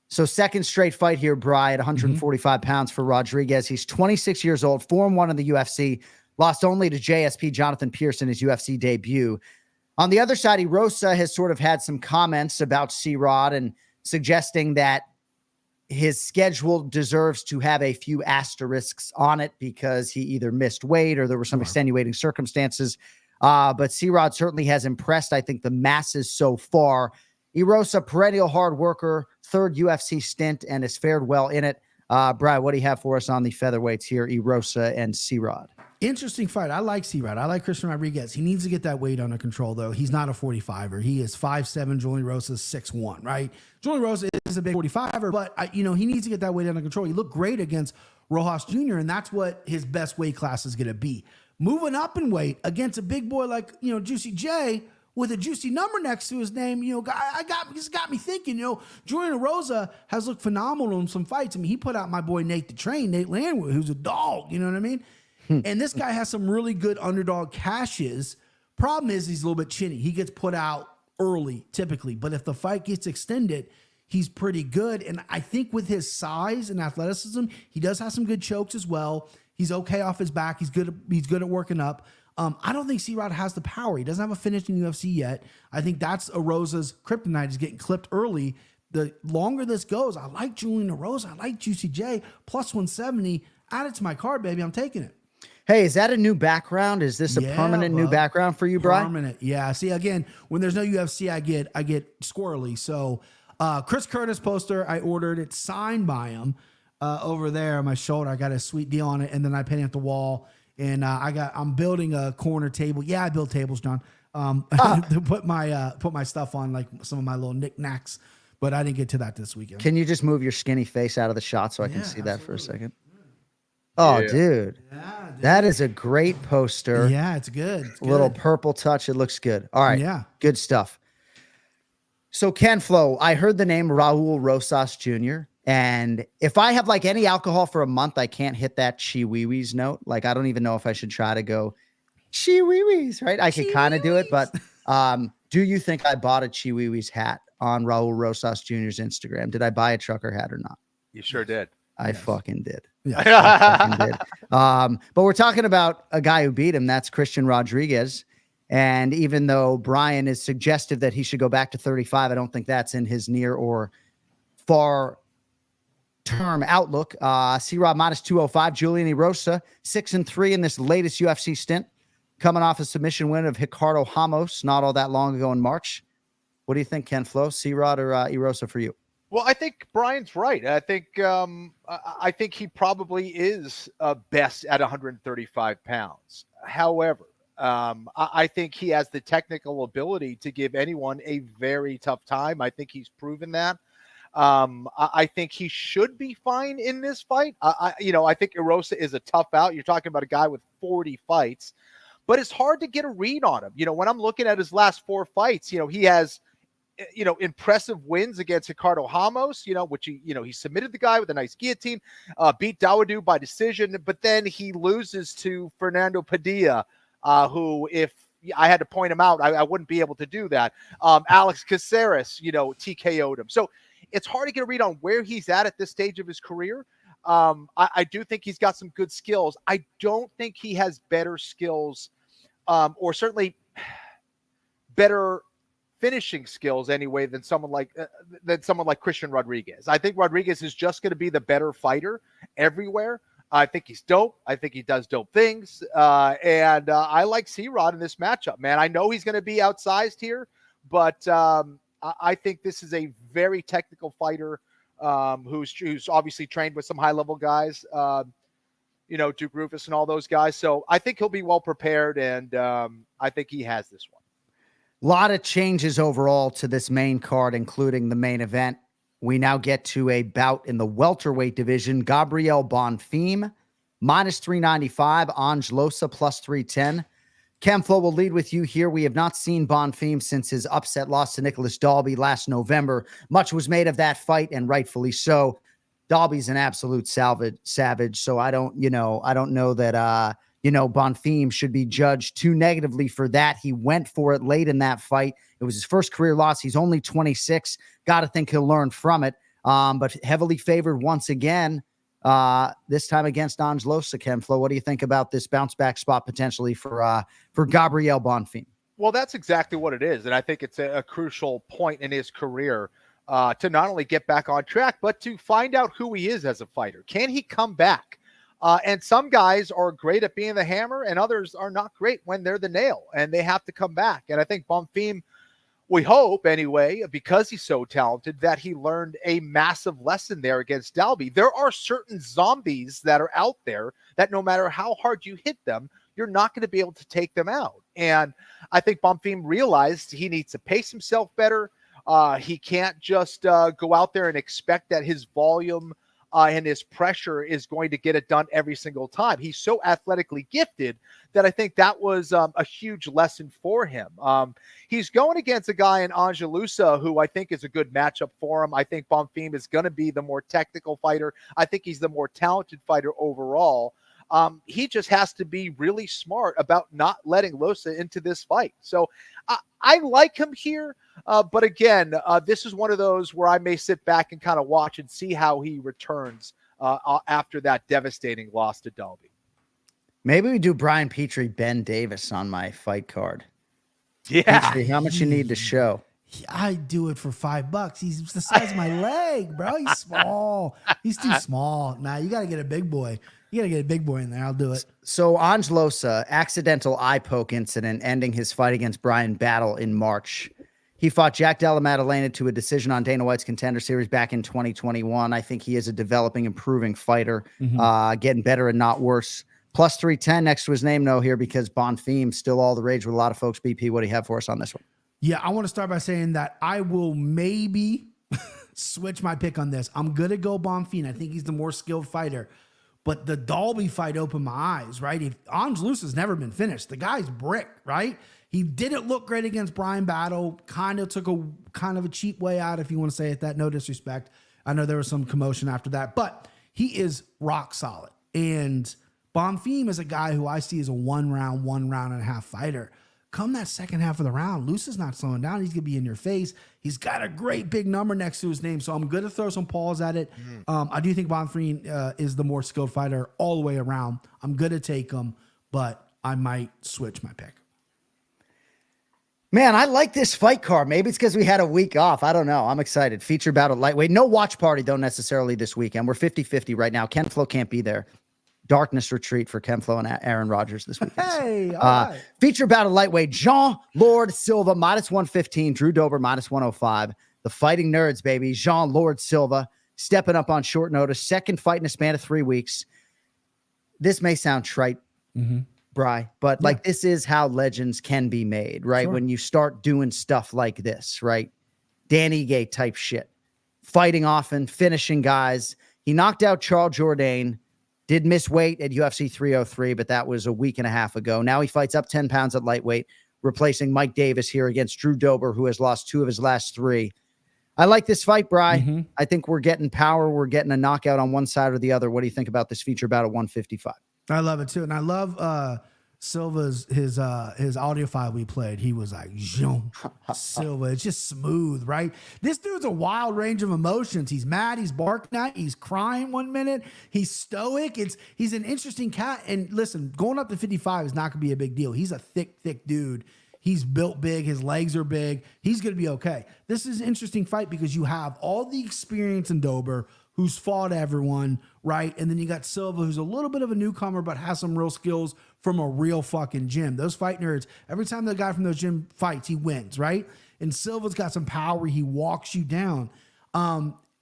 So second straight fight here, Bri, at 145 pounds for Rodriguez. He's 26 years old, 4-1 in the UFC, lost only to JSP Jonathan Pierce in his UFC debut. On the other side, Erosa has sort of had some comments about C-Rod and suggesting that his schedule deserves to have a few asterisks on it because he either missed weight or there were some extenuating circumstances. But C-Rod certainly has impressed, I think, the masses so far. Erosa, perennial hard worker, 3rd UFC stint, and has fared well in it. Brian, what do you have for us on the featherweights here, Erosa and C-Rod? Interesting fight. I like C-Rod. I like Christian Rodriguez. He needs to get that weight under control, though. He's not a 45er. He is 5'7". Julian Erosa is 6'1", right? Julian Erosa is a big 45er, but he needs to get that weight under control. He looked great against Rojas Jr., and that's what his best weight class is going to be. Moving up in weight against a big boy like, Juicy J with a juicy number next to his name, this got me thinking, Julian Erosa has looked phenomenal in some fights. I mean, he put out my boy Nate the Train, Nate Landwehr, who's a dog, you know what I mean? And this guy has some really good underdog cashes. Problem is he's a little bit chinny. He gets put out early typically, but if the fight gets extended, he's pretty good. And I think with his size and athleticism, he does have some good chokes as well. He's okay off his back. He's good at working up. I don't think C-Rod has the power. He doesn't have a finish in UFC yet. I think that's Erosa's kryptonite, is getting clipped early. The longer this goes, I like Julian Erosa. I like Juicy J plus 170. Add it to my card, baby. I'm taking it. Hey, is that a new background? Is this a permanent new background for you, Brian? Permanent, yeah. See, again, when there's no UFC, I get squirrely. So, Chris Curtis poster, I ordered it signed by him over there on my shoulder. I got a sweet deal on it, and then I painted the wall. And I'm building a corner table. Yeah, I build tables, John. To put my stuff on, like some of my little knickknacks. But I didn't get to that this weekend. Can you just move your skinny face out of the shot so I can see that for a second? Oh, dude. Yeah, dude. That is a great poster. Yeah, it's good. It's good. Little purple touch. It looks good. All right. Yeah. Good stuff. So, Ken Flo, I heard the name Raul Rosas Jr. And if I have like any alcohol for a month, I can't hit that chihuihuis note. Like, I don't even know if I should try to go chihuihuis, right? I could kind of do it, but do you think I bought a chihuihuis hat on Raul Rosas Jr.'s Instagram? Did I buy a trucker hat or not? You sure did. I fucking did. Yeah. I fucking did. But we're talking about a guy who beat him. That's Christian Rodriguez. And even though Brian is suggestive that he should go back to 35, I don't think that's in his near or far term outlook. C-Rod minus 205. Julian Erosa 6-3 in this latest UFC stint, coming off a submission win of Ricardo Ramos not all that long ago in March. What do you think, Ken Flo? C-Rod or Erosa for you? Well, I think Brian's right. I think he probably is best at 135 pounds. However, I think he has the technical ability to give anyone a very tough time. I think he's proven that. I think he should be fine in this fight. I think Erosa is a tough out. You're talking about a guy with 40 fights, but it's hard to get a read on him. When I'm looking at his last 4 fights, he has impressive wins against Ricardo Ramos, which he submitted the guy with a nice guillotine, beat Dawodu by decision, but then he loses to Fernando Padilla, who, if I had to point him out, I wouldn't be able to do that. Alex Caceres, TKO'd him. So it's hard to get a read on where he's at this stage of his career. I do think he's got some good skills. I don't think he has better skills, or certainly better finishing skills anyway than someone like Christian Rodriguez. I think Rodriguez is just going to be the better fighter everywhere. I think he's dope. I think he does dope things. And I like C-Rod in this matchup, man. I know he's going to be outsized here, but I think this is a very technical fighter who's obviously trained with some high-level guys, Duke Rufus and all those guys. So I think he'll be well prepared, and I think he has this one. A lot of changes overall to this main card, including the main event. We now get to a bout in the welterweight division. Gabriel Bonfim, minus 395. Ange Losa, plus 310. Kemflo will lead with you here. We have not seen Bonfim since his upset loss to Nicholas Dalby last November. Much was made of that fight, and rightfully so. Dalby's an absolute savage, so I don't know that Bonfim should be judged too negatively for that. He went for it late in that fight. It was his first career loss. He's only 26. Got to think he'll learn from it. But heavily favored once again, this time against Ange Losa. Kemflo, what do you think about this bounce back spot potentially for Gabriel Bonfim? Well, that's exactly what it is. And I think it's a crucial point in his career to not only get back on track, but to find out who he is as a fighter. Can he come back? And some guys are great at being the hammer, and others are not great when they're the nail, and they have to come back. And I think Bonfim, we hope anyway, because he's so talented, that he learned a massive lesson there against Dalby. There are certain zombies that are out there that no matter how hard you hit them, you're not going to be able to take them out. And I think Bonfim realized he needs to pace himself better. He can't just go out there and expect that his volume and his pressure is going to get it done every single time. He's so athletically gifted that I think that was a huge lesson for him. He's going against a guy in Ange Losa who I think is a good matchup for him. I think Bonfim is going to be the more technical fighter. I think he's the more talented fighter overall. He just has to be really smart about not letting Losa into this fight. So I like him here. But again, this is one of those where I may sit back and kind of watch and see how he returns after that devastating loss to Dalby. Maybe we do Brian Petrie, Ben Davis on my fight card. Yeah. Petrie, how much you need to show? I do it for $5. He's the size of my leg, bro. He's small. He's too small. Nah, you got to get a big boy. You got to get a big boy in there. I'll do it. So Angelosa, accidental eye poke incident ending his fight against Brian Battle in March. He fought Jack Della Maddalena to a decision on Dana White's Contender Series back in 2021. I think he is a developing, improving fighter, getting better and not worse. Plus 310 next to his name, no, here because Bonfim still all the rage with a lot of folks. BP, what do you have for us on this one? Yeah, I want to start by saying that I will maybe switch my pick on this. I'm going to go Bonfim. I think he's the more skilled fighter. But the Dalby fight opened my eyes, right? If Angelus has never been finished, the guy's brick, right? He didn't look great against Brian Battle. Kind of took a cheap way out, if you want to say it that. No disrespect. I know there was some commotion after that, but he is rock solid. And Bonfim is a guy who I see as a one round and a half fighter. Come that second half of the round, Luce is not slowing down. He's going to be in your face. He's got a great big number next to his name, so I'm going to throw some paws at it. I do think Bonfim is the more skilled fighter all the way around. I'm going to take him, but I might switch my pick. Man, I like this fight card. Maybe it's because we had a week off. I don't know. I'm excited. Feature battle lightweight. No watch party, though, necessarily this weekend. We're 50-50 right now. Ken Flo can't be there. Darkness retreat for Ken Flo and Aaron Rodgers this weekend. Hey, all right. Feature battle lightweight. Jean Lord Silva, minus 115. Drew Dober, minus 105. The Fighting Nerds, baby. Jean Lord Silva stepping up on short notice. Second fight in a span of 3 weeks. This may sound trite, Bri, but like this is how legends can be made, right? Sure. When you start doing stuff like this, right? Danny Gay type shit. Fighting often, finishing guys. He knocked out Charles Jourdain. Did miss weight at UFC 303, but that was a week and a half ago. Now he fights up 10 pounds at lightweight, replacing Mike Davis here against Drew Dober, who has lost 2 of his last 3. I like this fight, Bri. I think we're getting power. We're getting a knockout on one side or the other. What do you think about this feature battle 155? I love it too. And I love Silva's his audio file we played. He was like, Jean Silva. It's just smooth, right? This dude's a wild range of emotions. He's mad, he's barking at, he's crying 1 minute, he's stoic. He's an interesting cat. And listen, going up to 55 is not gonna be a big deal. He's a thick dude. He's built big, his legs are big. He's gonna be okay. This is an interesting fight because you have all the experience in Dober, who's fought everyone, right? And then you got Silva, who's a little bit of a newcomer, but has some real skills from a real fucking gym. Those fight nerds, every time the guy from those gym fights, he wins, right? And Silva's got some power. He walks you down.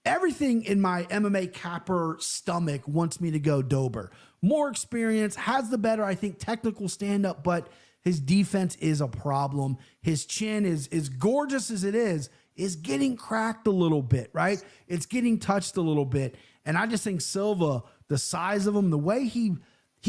Everything in my MMA capper stomach wants me to go Dober. More experience, has the better, I think, technical stand-up, but his defense is a problem. His chin is as gorgeous as it is getting cracked a little bit, right? It's getting touched a little bit. And I just think Silva, the size of him, the way he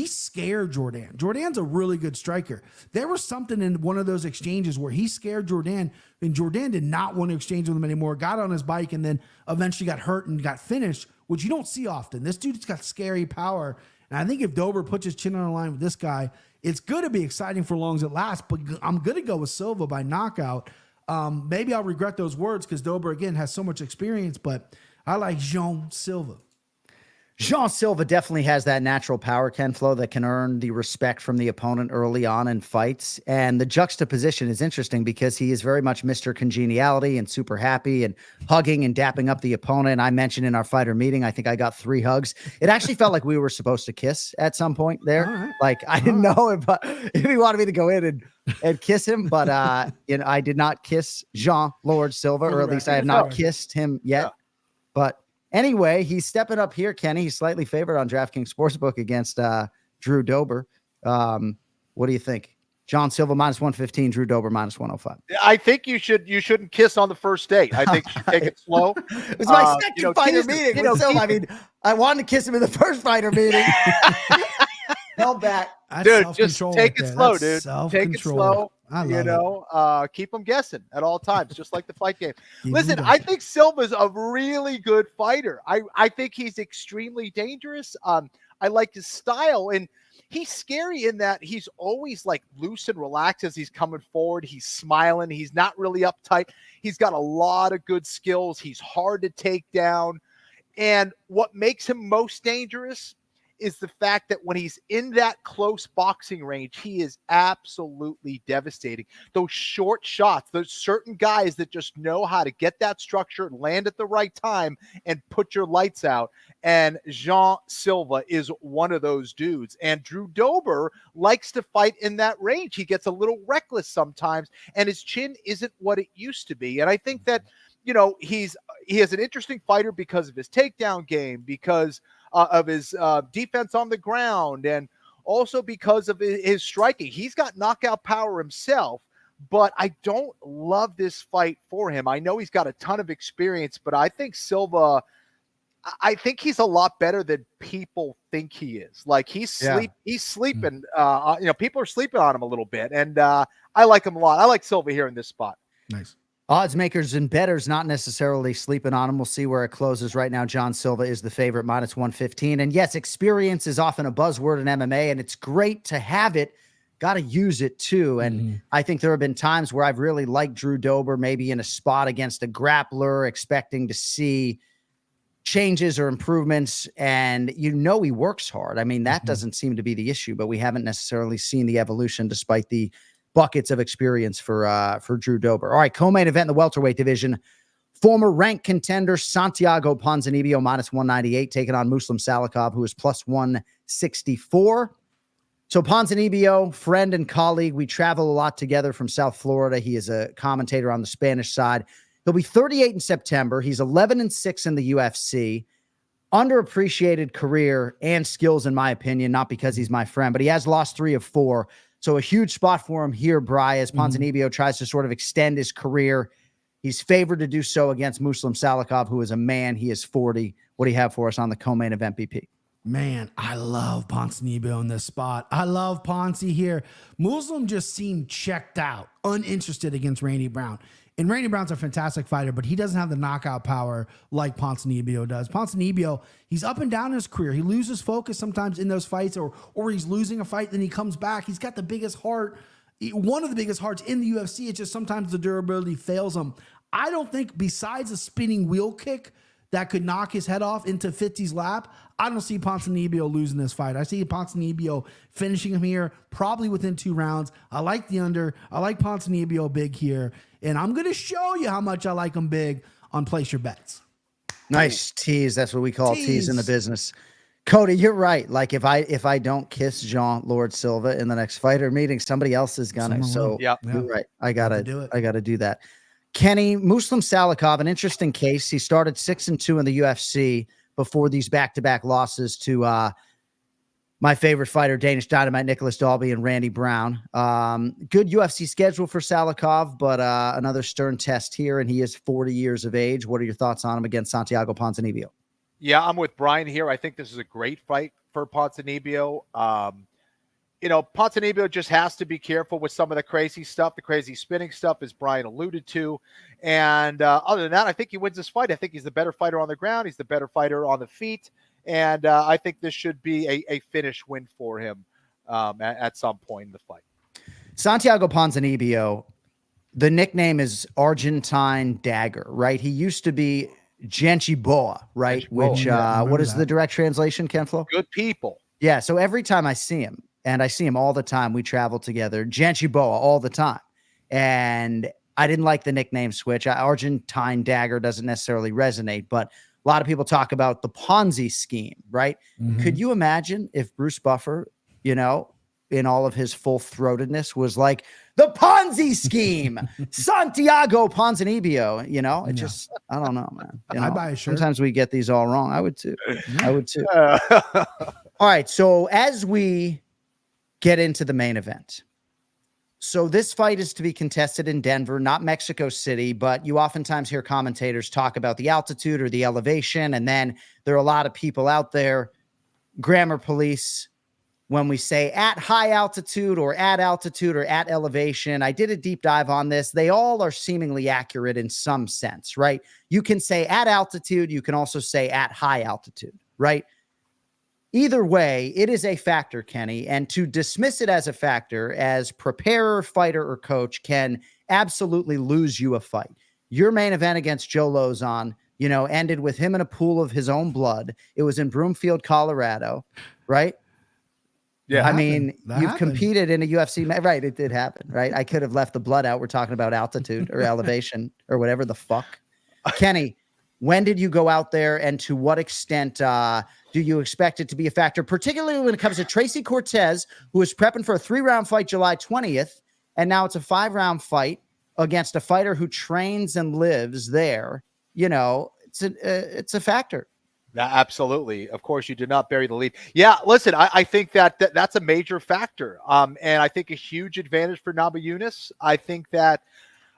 scared Jourdain. Jourdain's a really good striker. There was something in one of those exchanges where he scared Jourdain, and Jourdain did not want to exchange with him anymore, got on his bike, and then eventually got hurt and got finished, which you don't see often. This dude's got scary power. And I think if Dober puts his chin on the line with this guy, it's going to be exciting for long as it lasts, but I'm going to go with Silva by knockout. Maybe I'll regret those words because Dober, again, has so much experience, but I like Jean Silva. Jean Silva definitely has that natural power, Ken Flo, that can earn the respect from the opponent early on in fights. And the juxtaposition is interesting because he is very much Mr. Congeniality and super happy and hugging and dapping up the opponent. I mentioned in our fighter meeting, I think I got 3 hugs. It actually felt like we were supposed to kiss at some point there. Right. Like I didn't know if he wanted me to go in and kiss him, but I did not kiss Jean Lord Silva, or at least I have not kissed him yet. Yeah. But anyway, he's stepping up here, Kenny. He's slightly favored on DraftKings Sportsbook against Drew Dober. What do you think? John Silva minus 115, Drew Dober minus 105. I think you shouldn't kiss on the first date. I think you should take it slow. It was my second fighter meeting. Silva. I mean, I wanted to kiss him in the first fighter meeting. Held back. Dude, just take it slow, dude. Take it slow. Keep them guessing at all times, just like the fight game. Listen, I think Silva's a really good fighter. I think he's extremely dangerous. I like his style, and he's scary in that he's always like loose and relaxed as he's coming forward. He's smiling. He's not really uptight. He's got a lot of good skills. He's hard to take down. And what makes him most dangerous is the fact that when he's in that close boxing range, he is absolutely devastating. Those short shots, those certain guys that just know how to get that structure, land at the right time, and put your lights out. And Jean Silva is one of those dudes. And Drew Dober likes to fight in that range. He gets a little reckless sometimes, and his chin isn't what it used to be. And I think that, you know, he has an interesting fighter because of his takedown game, because of his defense on the ground, and also because of his striking. He's got knockout power himself, but I don't love this fight for him. I know he's got a ton of experience, but I think Silva, I think he's a lot better than people think he is. Like he's sleeping. You know, people are sleeping on him a little bit, and I like him a lot. I like Silva here in this spot. Nice. Odds makers and bettors not necessarily sleeping on him. We'll see where it closes. Right now, John Silva is the favorite, -115. And yes, experience is often a buzzword in MMA, and it's great to have it. Got to use it too. And I think there have been times where I've really liked Drew Dober, maybe in a spot against a grappler, expecting to see changes or improvements. And you know he works hard. I mean, that doesn't seem to be the issue, but we haven't necessarily seen the evolution despite the buckets of experience for Drew Dober. All right, co-main event in the welterweight division. Former ranked contender Santiago Ponzinibbio -198 taking on Muslim Salikov, who is +164. So Ponzinibbio, friend and colleague, we travel a lot together from South Florida. He is a commentator on the Spanish side. He'll be 38 in September. He's 11-6 in the UFC. Underappreciated career and skills, in my opinion, not because he's my friend, but he has lost 3 of 4. So a huge spot for him here, Bri, as Ponzinibbio tries to sort of extend his career. He's favored to do so against Muslim Salikov, who is a man. He is 40. What do you have for us on the co-main event, BP? Man, I love Ponzinibbio in this spot. I love Ponzi here. Muslim just seemed checked out, uninterested against Randy Brown. And Randy Brown's a fantastic fighter, but he doesn't have the knockout power like Ponzinibbio does. Ponzinibbio, he's up and down in his career. He loses focus sometimes in those fights, or he's losing a fight, then he comes back. He's got the biggest heart, one of the biggest hearts in the UFC. It's just sometimes the durability fails him. I don't think, besides a spinning wheel kick that could knock his head off into 50's lap, I don't see Ponzinibbio losing this fight. I see Ponzinibbio finishing him here, probably within 2 rounds. I like the under. I like Ponzinibbio big here. And I'm going to show you how much I like him big on Place Your Bets. Nice tease. That's what we call tease in the business. Cody, you're right. Like if I don't kiss Jean Lord Silva in the next fighter meeting, somebody else is gonna. So you're right. I gotta do that. Kenny, Muslim Salikov, an interesting case. He started 6-2 in the UFC before these back-to-back losses to my favorite fighter, Danish Dynamite, Nicholas Dalby, and Randy Brown. Good UFC schedule for Salikov, but another stern test here, and he is 40 years of age. What are your thoughts on him against Santiago Ponzinibbio? Yeah, I'm with Brian here. I think this is a great fight for Ponzinibbio. You know, Ponzinibbio just has to be careful with some of the crazy stuff, the crazy spinning stuff, as Brian alluded to. And other than that, I think he wins this fight. I think he's the better fighter on the ground. He's the better fighter on the feet. And I think this should be a finish win for him at some point in the fight. Santiago Ponzinibbio, the nickname is Argentine Dagger, right? He used to be Genchi Boa, right? Which, what is the direct translation, Ken Flo? Good people. Yeah, so every time I see him, and I see him all the time, we travel together, Genchi Boa all the time. And I didn't like the nickname switch. Argentine Dagger doesn't necessarily resonate, but a lot of people talk about the Ponzi scheme, right? Could you imagine if Bruce Buffer, you know, in all of his full-throatedness was like, the Ponzi scheme, Santiago Ponzinibbio, you know? It just, I don't know, man. You know, I buy a shirt. Sometimes we get these all wrong. I would too. All right, so as we get into the main event, so this fight is to be contested in Denver, not Mexico City, but you oftentimes hear commentators talk about the altitude or the elevation, and then there are a lot of people out there, grammar police, when we say at high altitude or at elevation. I did a deep dive on this. They all are seemingly accurate in some sense, right? You can say at altitude. You can also say at high altitude, right? Either way, it is a factor, Kenny, and to dismiss it as a factor as preparer, fighter, or coach can absolutely lose you a fight. Your main event against Joe Lozon, ended with him in a pool of his own blood. It was in Broomfield, Colorado, right? Yeah. I mean, That you've happened. competed in a UFC, right? It did happen, right? I could have left the blood out. We're talking about altitude or elevation or whatever the fuck. Kenny, when did you go out there, and to what extent do you expect it to be a factor, particularly when it comes to Tracy Cortez, who was prepping for a 3-round fight July 20th, and now it's a 5-round fight against a fighter who trains and lives there? It's a factor. Yeah, absolutely. Of course, you did not bury the lead. Yeah, listen, I think that's a major factor. And I think a huge advantage for Namajunas. I think that,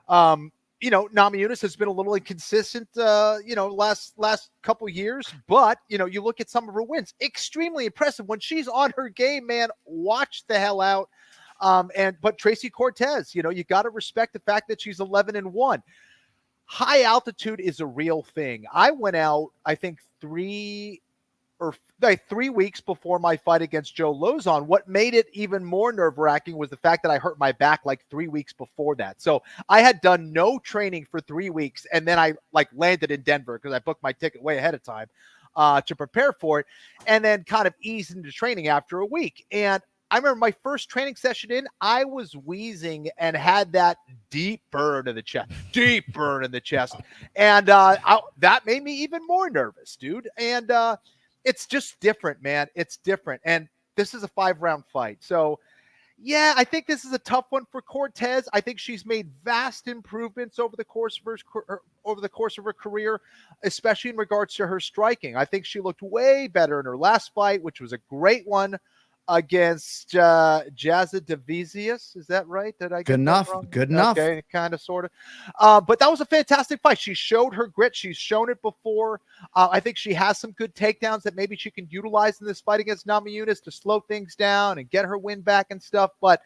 Namajunas has been a little inconsistent, last couple years. But, you look at some of her wins, extremely impressive. When she's on her game, man, watch the hell out. But Tracy Cortez, you got to respect the fact that she's 11-1. High altitude is a real thing. I went out, I think 3 weeks before my fight against Joe Lozon. What made it even more nerve-wracking was the fact that I hurt my back like 3 weeks before that. So I had done no training for 3 weeks, and then I landed in Denver because I booked my ticket way ahead of time to prepare for it, and then kind of eased into training after a week. And I remember my first training session I was wheezing and had that deep burn in the chest. And that made me even more nervous, dude. And it's just different, man. It's different. And this is a 5-round fight. So, yeah, I think this is a tough one for Cortez. I think she's made vast improvements over the course of her career, especially in regards to her striking. I think she looked way better in her last fight, which was a great one against Jazza Devisius. Is that right? Did I get Good enough? that wrong? Good enough. Okay, kind of, sort of. But that was a fantastic fight. She showed her grit. She's shown it before. I think she has some good takedowns that maybe she can utilize in this fight against Namajunas to slow things down and get her win back and stuff. But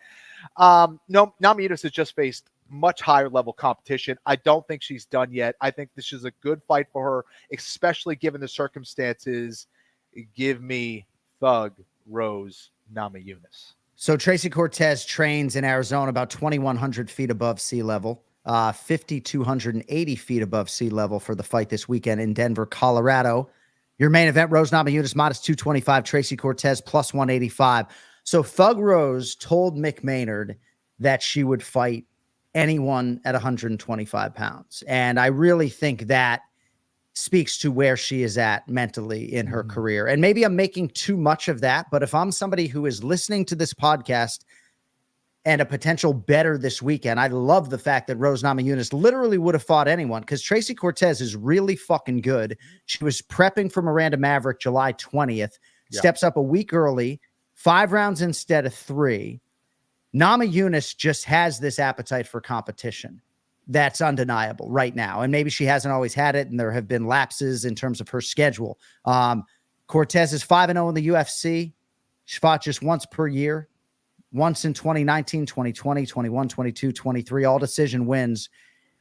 no, Namajunas has just faced much higher level competition. I don't think she's done yet. I think this is a good fight for her, especially given the circumstances. Give me Thug Rose Namajunas. So Tracy Cortez trains in Arizona about 2,100 feet above sea level, 5,280 feet above sea level for the fight this weekend in Denver, Colorado. Your main event, Rose Namajunas, minus 225, Tracy Cortez, plus 185. So Thug Rose told Mick Maynard that she would fight anyone at 125 pounds. And I really think that speaks to where she is at mentally in her career. And maybe I'm making too much of that, but if I'm somebody who is listening to this podcast and a potential better this weekend, I love the fact that Rose Namajunas literally would have fought anyone, because Tracy Cortez is really fucking good. She was prepping for Miranda Maverick July 20th, steps up a week early, 5 rounds instead of 3. Namajunas just has this appetite for competition that's undeniable right now. And maybe she hasn't always had it, and there have been lapses in terms of her schedule. Cortez is 5-0 in the UFC. She fought just once per year, once in 2019, 2020, 21, 22, 23, all decision wins.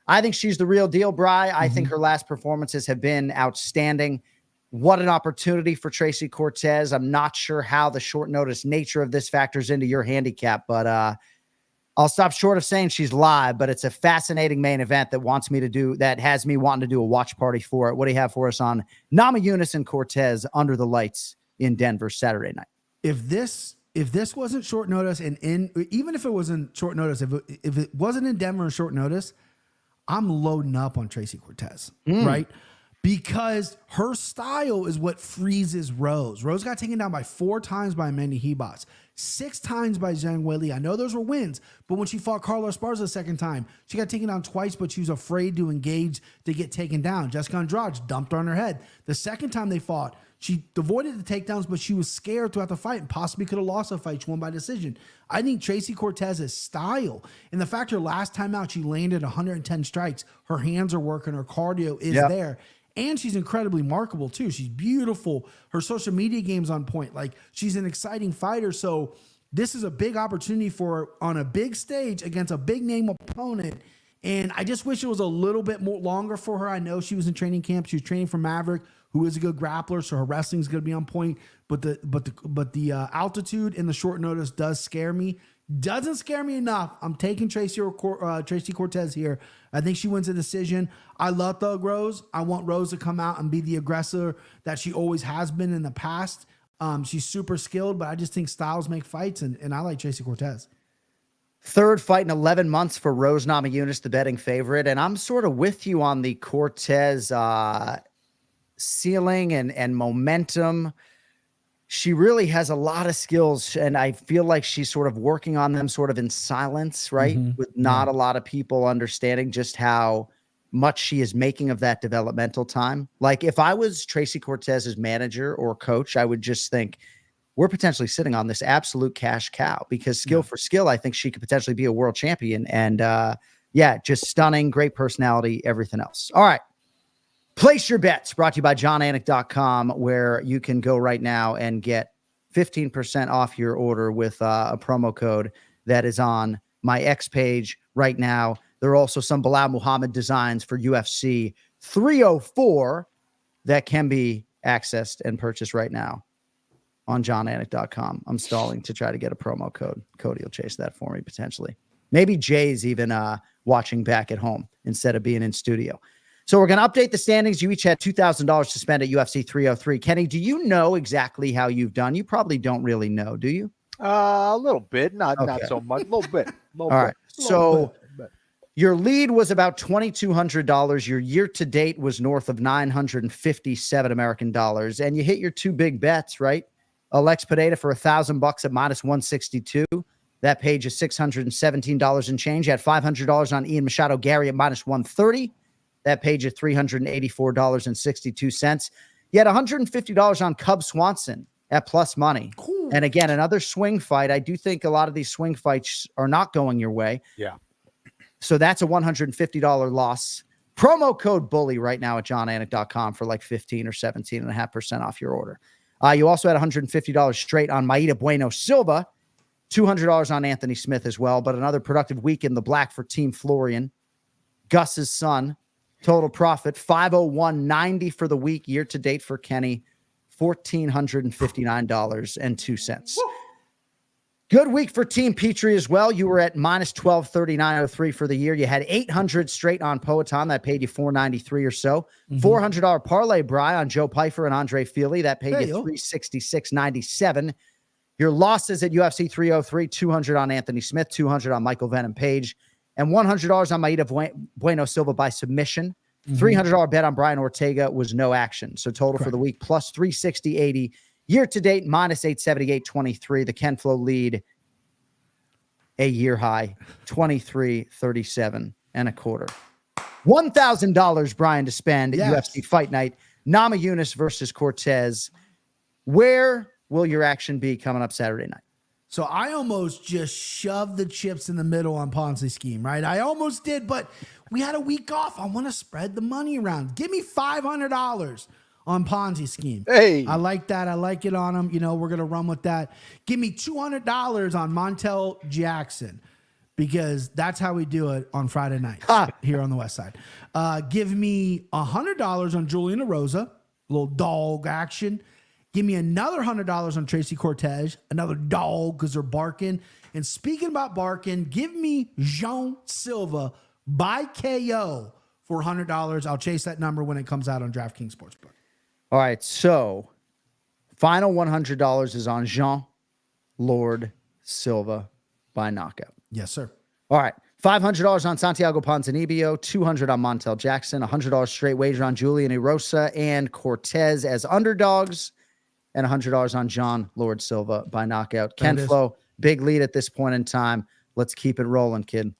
I think she's the real deal, Bri. I think her last performances have been outstanding. What an opportunity for Tracy Cortez. I'm not sure how the short notice nature of this factors into your handicap, but I'll stop short of saying she's live, but it's a fascinating main event that has me wanting to do a watch party for it. What do you have for us on Namajunas and Cortez under the lights in Denver Saturday night? If this wasn't short notice, and even if it wasn't short notice, if it wasn't in Denver on short notice, I'm loading up on Tracy Cortez, right? Because her style is what freezes Rose. Rose got taken down by 4 times by Mandy Hebos, 6 times by Zhang Weili. I know those were wins, but when she fought Carla Esparza the second time, she got taken down twice, but she was afraid to engage to get taken down. Jessica Andrade dumped her on her head. The second time they fought, she avoided the takedowns, but she was scared throughout the fight and possibly could have lost the fight. She won by decision. I think Tracy Cortez's style, and the fact her last time out, she landed 110 strikes. Her hands are working. Her cardio is there. And she's incredibly marketable too. She's beautiful. Her social media game's on point. Like, she's an exciting fighter. So this is a big opportunity for her on a big stage against a big name opponent. And I just wish it was a little bit more longer for her. I know she was in training camp. She was training for Maverick, who is a good grappler. So her wrestling's going to be on point. But the altitude and the short notice does scare me. Doesn't scare me enough. I'm taking Tracy Cortez here. I think she wins a decision. I love Thug Rose. I want Rose to come out and be the aggressor that she always has been in the past. She's super skilled, but I just think styles make fights, and I like Tracy Cortez. Third fight in 11 months for Rose Namajunas, the betting favorite. And I'm sort of with you on the Cortez ceiling and momentum. She really has a lot of skills, and I feel like she's sort of working on them sort of in silence, right? With not a lot of people understanding just how much she is making of that developmental time. Like if I was Tracy Cortez's manager or coach, I would just think we're potentially sitting on this absolute cash cow, because skill for skill, I think she could potentially be a world champion. And just stunning, great personality, everything else. All right. Place your bets, brought to you by johnanik.com, where you can go right now and get 15% off your order with a promo code that is on my X page right now. There are also some Bilal Muhammad designs for UFC 304 that can be accessed and purchased right now on johnanik.com. I'm stalling to try to get a promo code. Cody will chase that for me potentially. Maybe Jay's even watching back at home instead of being in studio. So we're going to update the standings. You each had $2,000 to spend at UFC 303. Kenny, do you know exactly how you've done? You probably don't really know, do you? A little bit, not so much. A little bit. All right. So your lead was about $2,200. Your year-to-date was north of 957 American dollars. And you hit your two big bets, right? Alex Pineda for $1,000 at minus 162. That paid you $617 and change. You had $500 on Ian Machado Gary at minus 130. That paid you $384.62. You had $150 on Cub Swanson at plus money. Cool. And again, another swing fight. I do think a lot of these swing fights are not going your way. Yeah. So that's a $150 loss. Promo code BULLY right now at johnanik.com for like 15 or 17.5% off your order. You also had $150 straight on Maida Bueno Silva, $200 on Anthony Smith as well, but another productive week in the black for Team Florian. Gus's son, total profit, $501.90 for the week. Year to date for Kenny, $1,459.02. Good week for Team Petrie as well. You were at minus 1239.03 for the year. You had 800 straight on Poetan. That paid you $493 or so. $400 parlay Bry on Joe Pfeiffer and Andre Feely. That paid you $366.97. Your losses at UFC 303, 200 on Anthony Smith, 200 on Michael Venom Page, and $100 on Maida Bueno Silva by submission. $300 bet on Brian Ortega was no action. So total for the week, plus 360.80. Year to date, minus 878.23. The Ken Flo lead, a year high, 23.37 and a quarter. $1,000, Brian, to spend at UFC Fight Night. Namajunas versus Cortez. Where will your action be coming up Saturday night? So I almost just shoved the chips in the middle on Ponzi scheme, right? I almost did, but we had a week off. I want to spread the money around. Give me $500 on Ponzi scheme. Hey, I like that. I like it on them. You know, we're going to run with that. Give me $200 on Montel Jackson, because that's how we do it on Friday night here on the West Side. Give me $100 on Juliana Rosa, a little dog action. Give me another $100 on Tracy Cortez, another dog because they're barking. And speaking about barking, give me Jean Silva by KO for $100. I'll chase that number when it comes out on DraftKings Sportsbook. All right, so final $100 is on Jean Lord Silva by knockout. Yes, sir. All right, $500 on Santiago Ponzinibbio, $200 on Montel Jackson, $100 straight wager on Julian Erosa and Cortez as underdogs, and $100 on Jean Lord Silva by knockout. Ken Flo, big lead at this point in time. Let's keep it rolling, kid.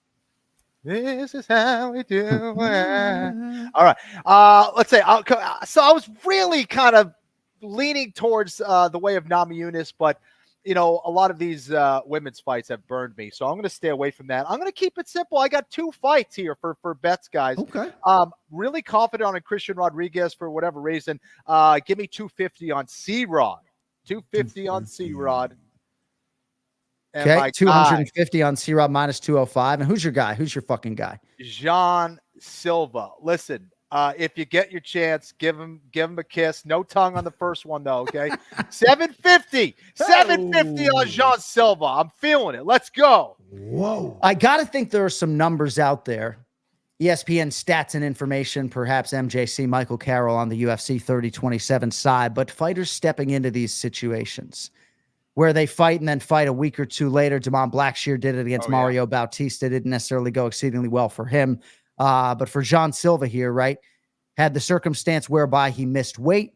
This is how we do it. All right. Let's say, so I was really kind of leaning towards the way of Namajunas, but, you know, a lot of these women's fights have burned me. So I'm going to stay away from that. I'm going to keep it simple. I got two fights here for bets, guys. Okay. Really confident on a Christian Rodriguez for whatever reason. Give me 250 on C-Rod. 250 on C-Rod. Okay, 250 on C-Rod minus 205. And who's your guy? Who's your fucking guy? Jean Silva. Listen, If you get your chance, give him a kiss. No tongue on the first one though. Okay. 750 on Jean Silva. I'm feeling it. Let's go. Whoa. I got to think there are some numbers out there. ESPN stats and information, perhaps MJC, Michael Carroll on the UFC 3027 side, but fighters stepping into these situations where they fight and then fight a week or two later. Damon Blackshear did it against Mario Bautista. Didn't necessarily go exceedingly well for him. But for Jean Silva here, right, had the circumstance whereby he missed weight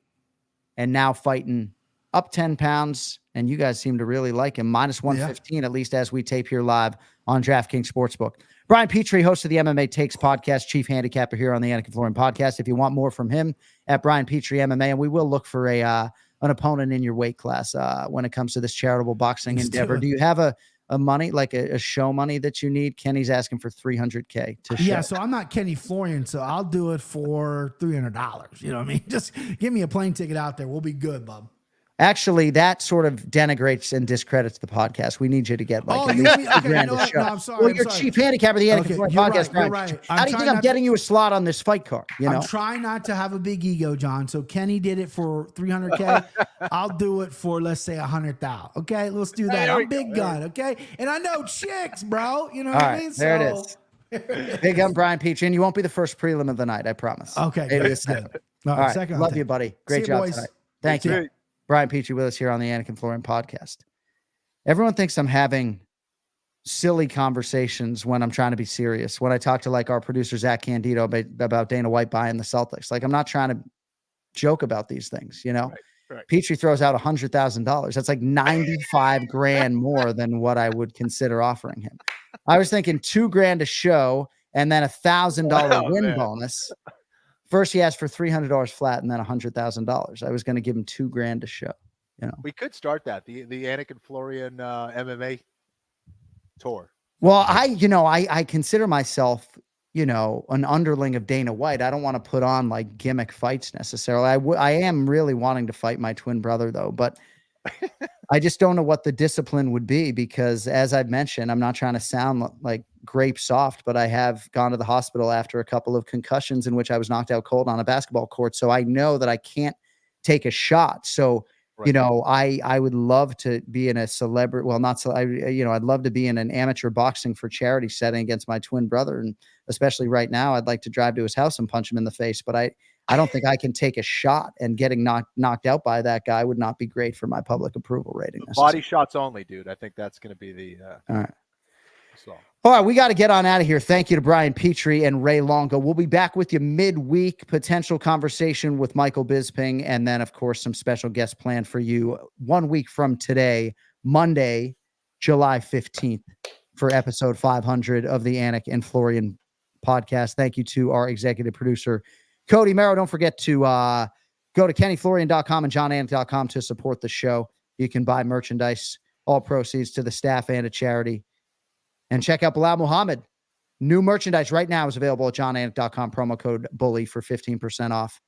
and now fighting up 10 pounds. And you guys seem to really like him. Minus 115, at least as we tape here live on DraftKings Sportsbook. Brian Petrie, host of the MMA Takes podcast, chief handicapper here on the Anik and Florian podcast. If you want more from him, at Brian Petrie MMA, and we will look for an opponent in your weight class when it comes to this charitable boxing endeavor. Do you have a money, like a show money that you need? Kenny's asking for $300K to show. Yeah, so I'm not Kenny Florian, so I'll do it for $300. You know what I mean? Just give me a plane ticket out there. We'll be good, bub. Actually, that sort of denigrates and discredits the podcast. We need you to get like at least $2,000 a show. No, I'm sorry. Well, you're chief handicapper of the Anik podcast. You're right. How do you think I'm getting you a slot on this fight card? You know? I'm trying not to have a big ego, John. So Kenny did it for $300K. I'll do it for, let's say, $100,000. Okay, let's do that. I'm big gun. Okay, and I know chicks, bro. You know what I mean? There it is. Big gun, Brian Petrie, and you won't be the first prelim of the night. I promise. Okay, maybe good. Second. All right, second. Love you, buddy. Great job tonight. Thank you. Brian Petrie with us here on the Anik and Florian podcast. Everyone thinks I'm having silly conversations when I'm trying to be serious. When I talk to like our producer, Zach Candido, about Dana White buying the Celtics, like I'm not trying to joke about these things, you know? Right. Petrie throws out $100,000. That's like 95 grand more than what I would consider offering him. I was thinking $2,000 a show and then $1,000 win bonus. First, he asked for $300 flat and then $100,000. I was going to give him $2,000 a show. You know, we could start that the Anik and Florian MMA tour. Well, I consider myself, an underling of Dana White. I don't want to put on like gimmick fights necessarily. I am really wanting to fight my twin brother though, but I just don't know what the discipline would be because, as I've mentioned, I'm not trying to sound like grape soft, but I have gone to the hospital after a couple of concussions in which I was knocked out cold on a basketball court. So I know that I can't take a shot. So, I would love to be in a celebrity. Well, not so. I'd love to be in an amateur boxing for charity setting against my twin brother, and especially right now, I'd like to drive to his house and punch him in the face. But I don't think I can take a shot, and getting knocked out by that guy would not be great for my public approval rating. Body shots only, dude. I think that's going to be the. All right. All right, we got to get on out of here. Thank you to Brian Petrie and Ray Longo. We'll be back with you midweek, potential conversation with Michael Bisping, and then, of course, some special guests planned for you 1 week from today, Monday, July 15th, for episode 500 of the Anik and Florian podcast. Thank you to our executive producer, Cody Merrow. Don't forget to go to kennyflorian.com and johnanik.com to support the show. You can buy merchandise, all proceeds to the staff and a charity. And check out Bilal Muhammad. New merchandise right now is available at johnanik.com. Promo code BULLY for 15% off.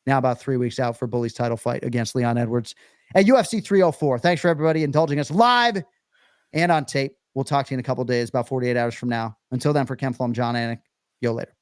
Now about 3 weeks out for Bully's title fight against Leon Edwards at UFC 304. Thanks for everybody indulging us live and on tape. We'll talk to you in a couple of days, about 48 hours from now. Until then, for Ken Flom, John Anik. Yo, later.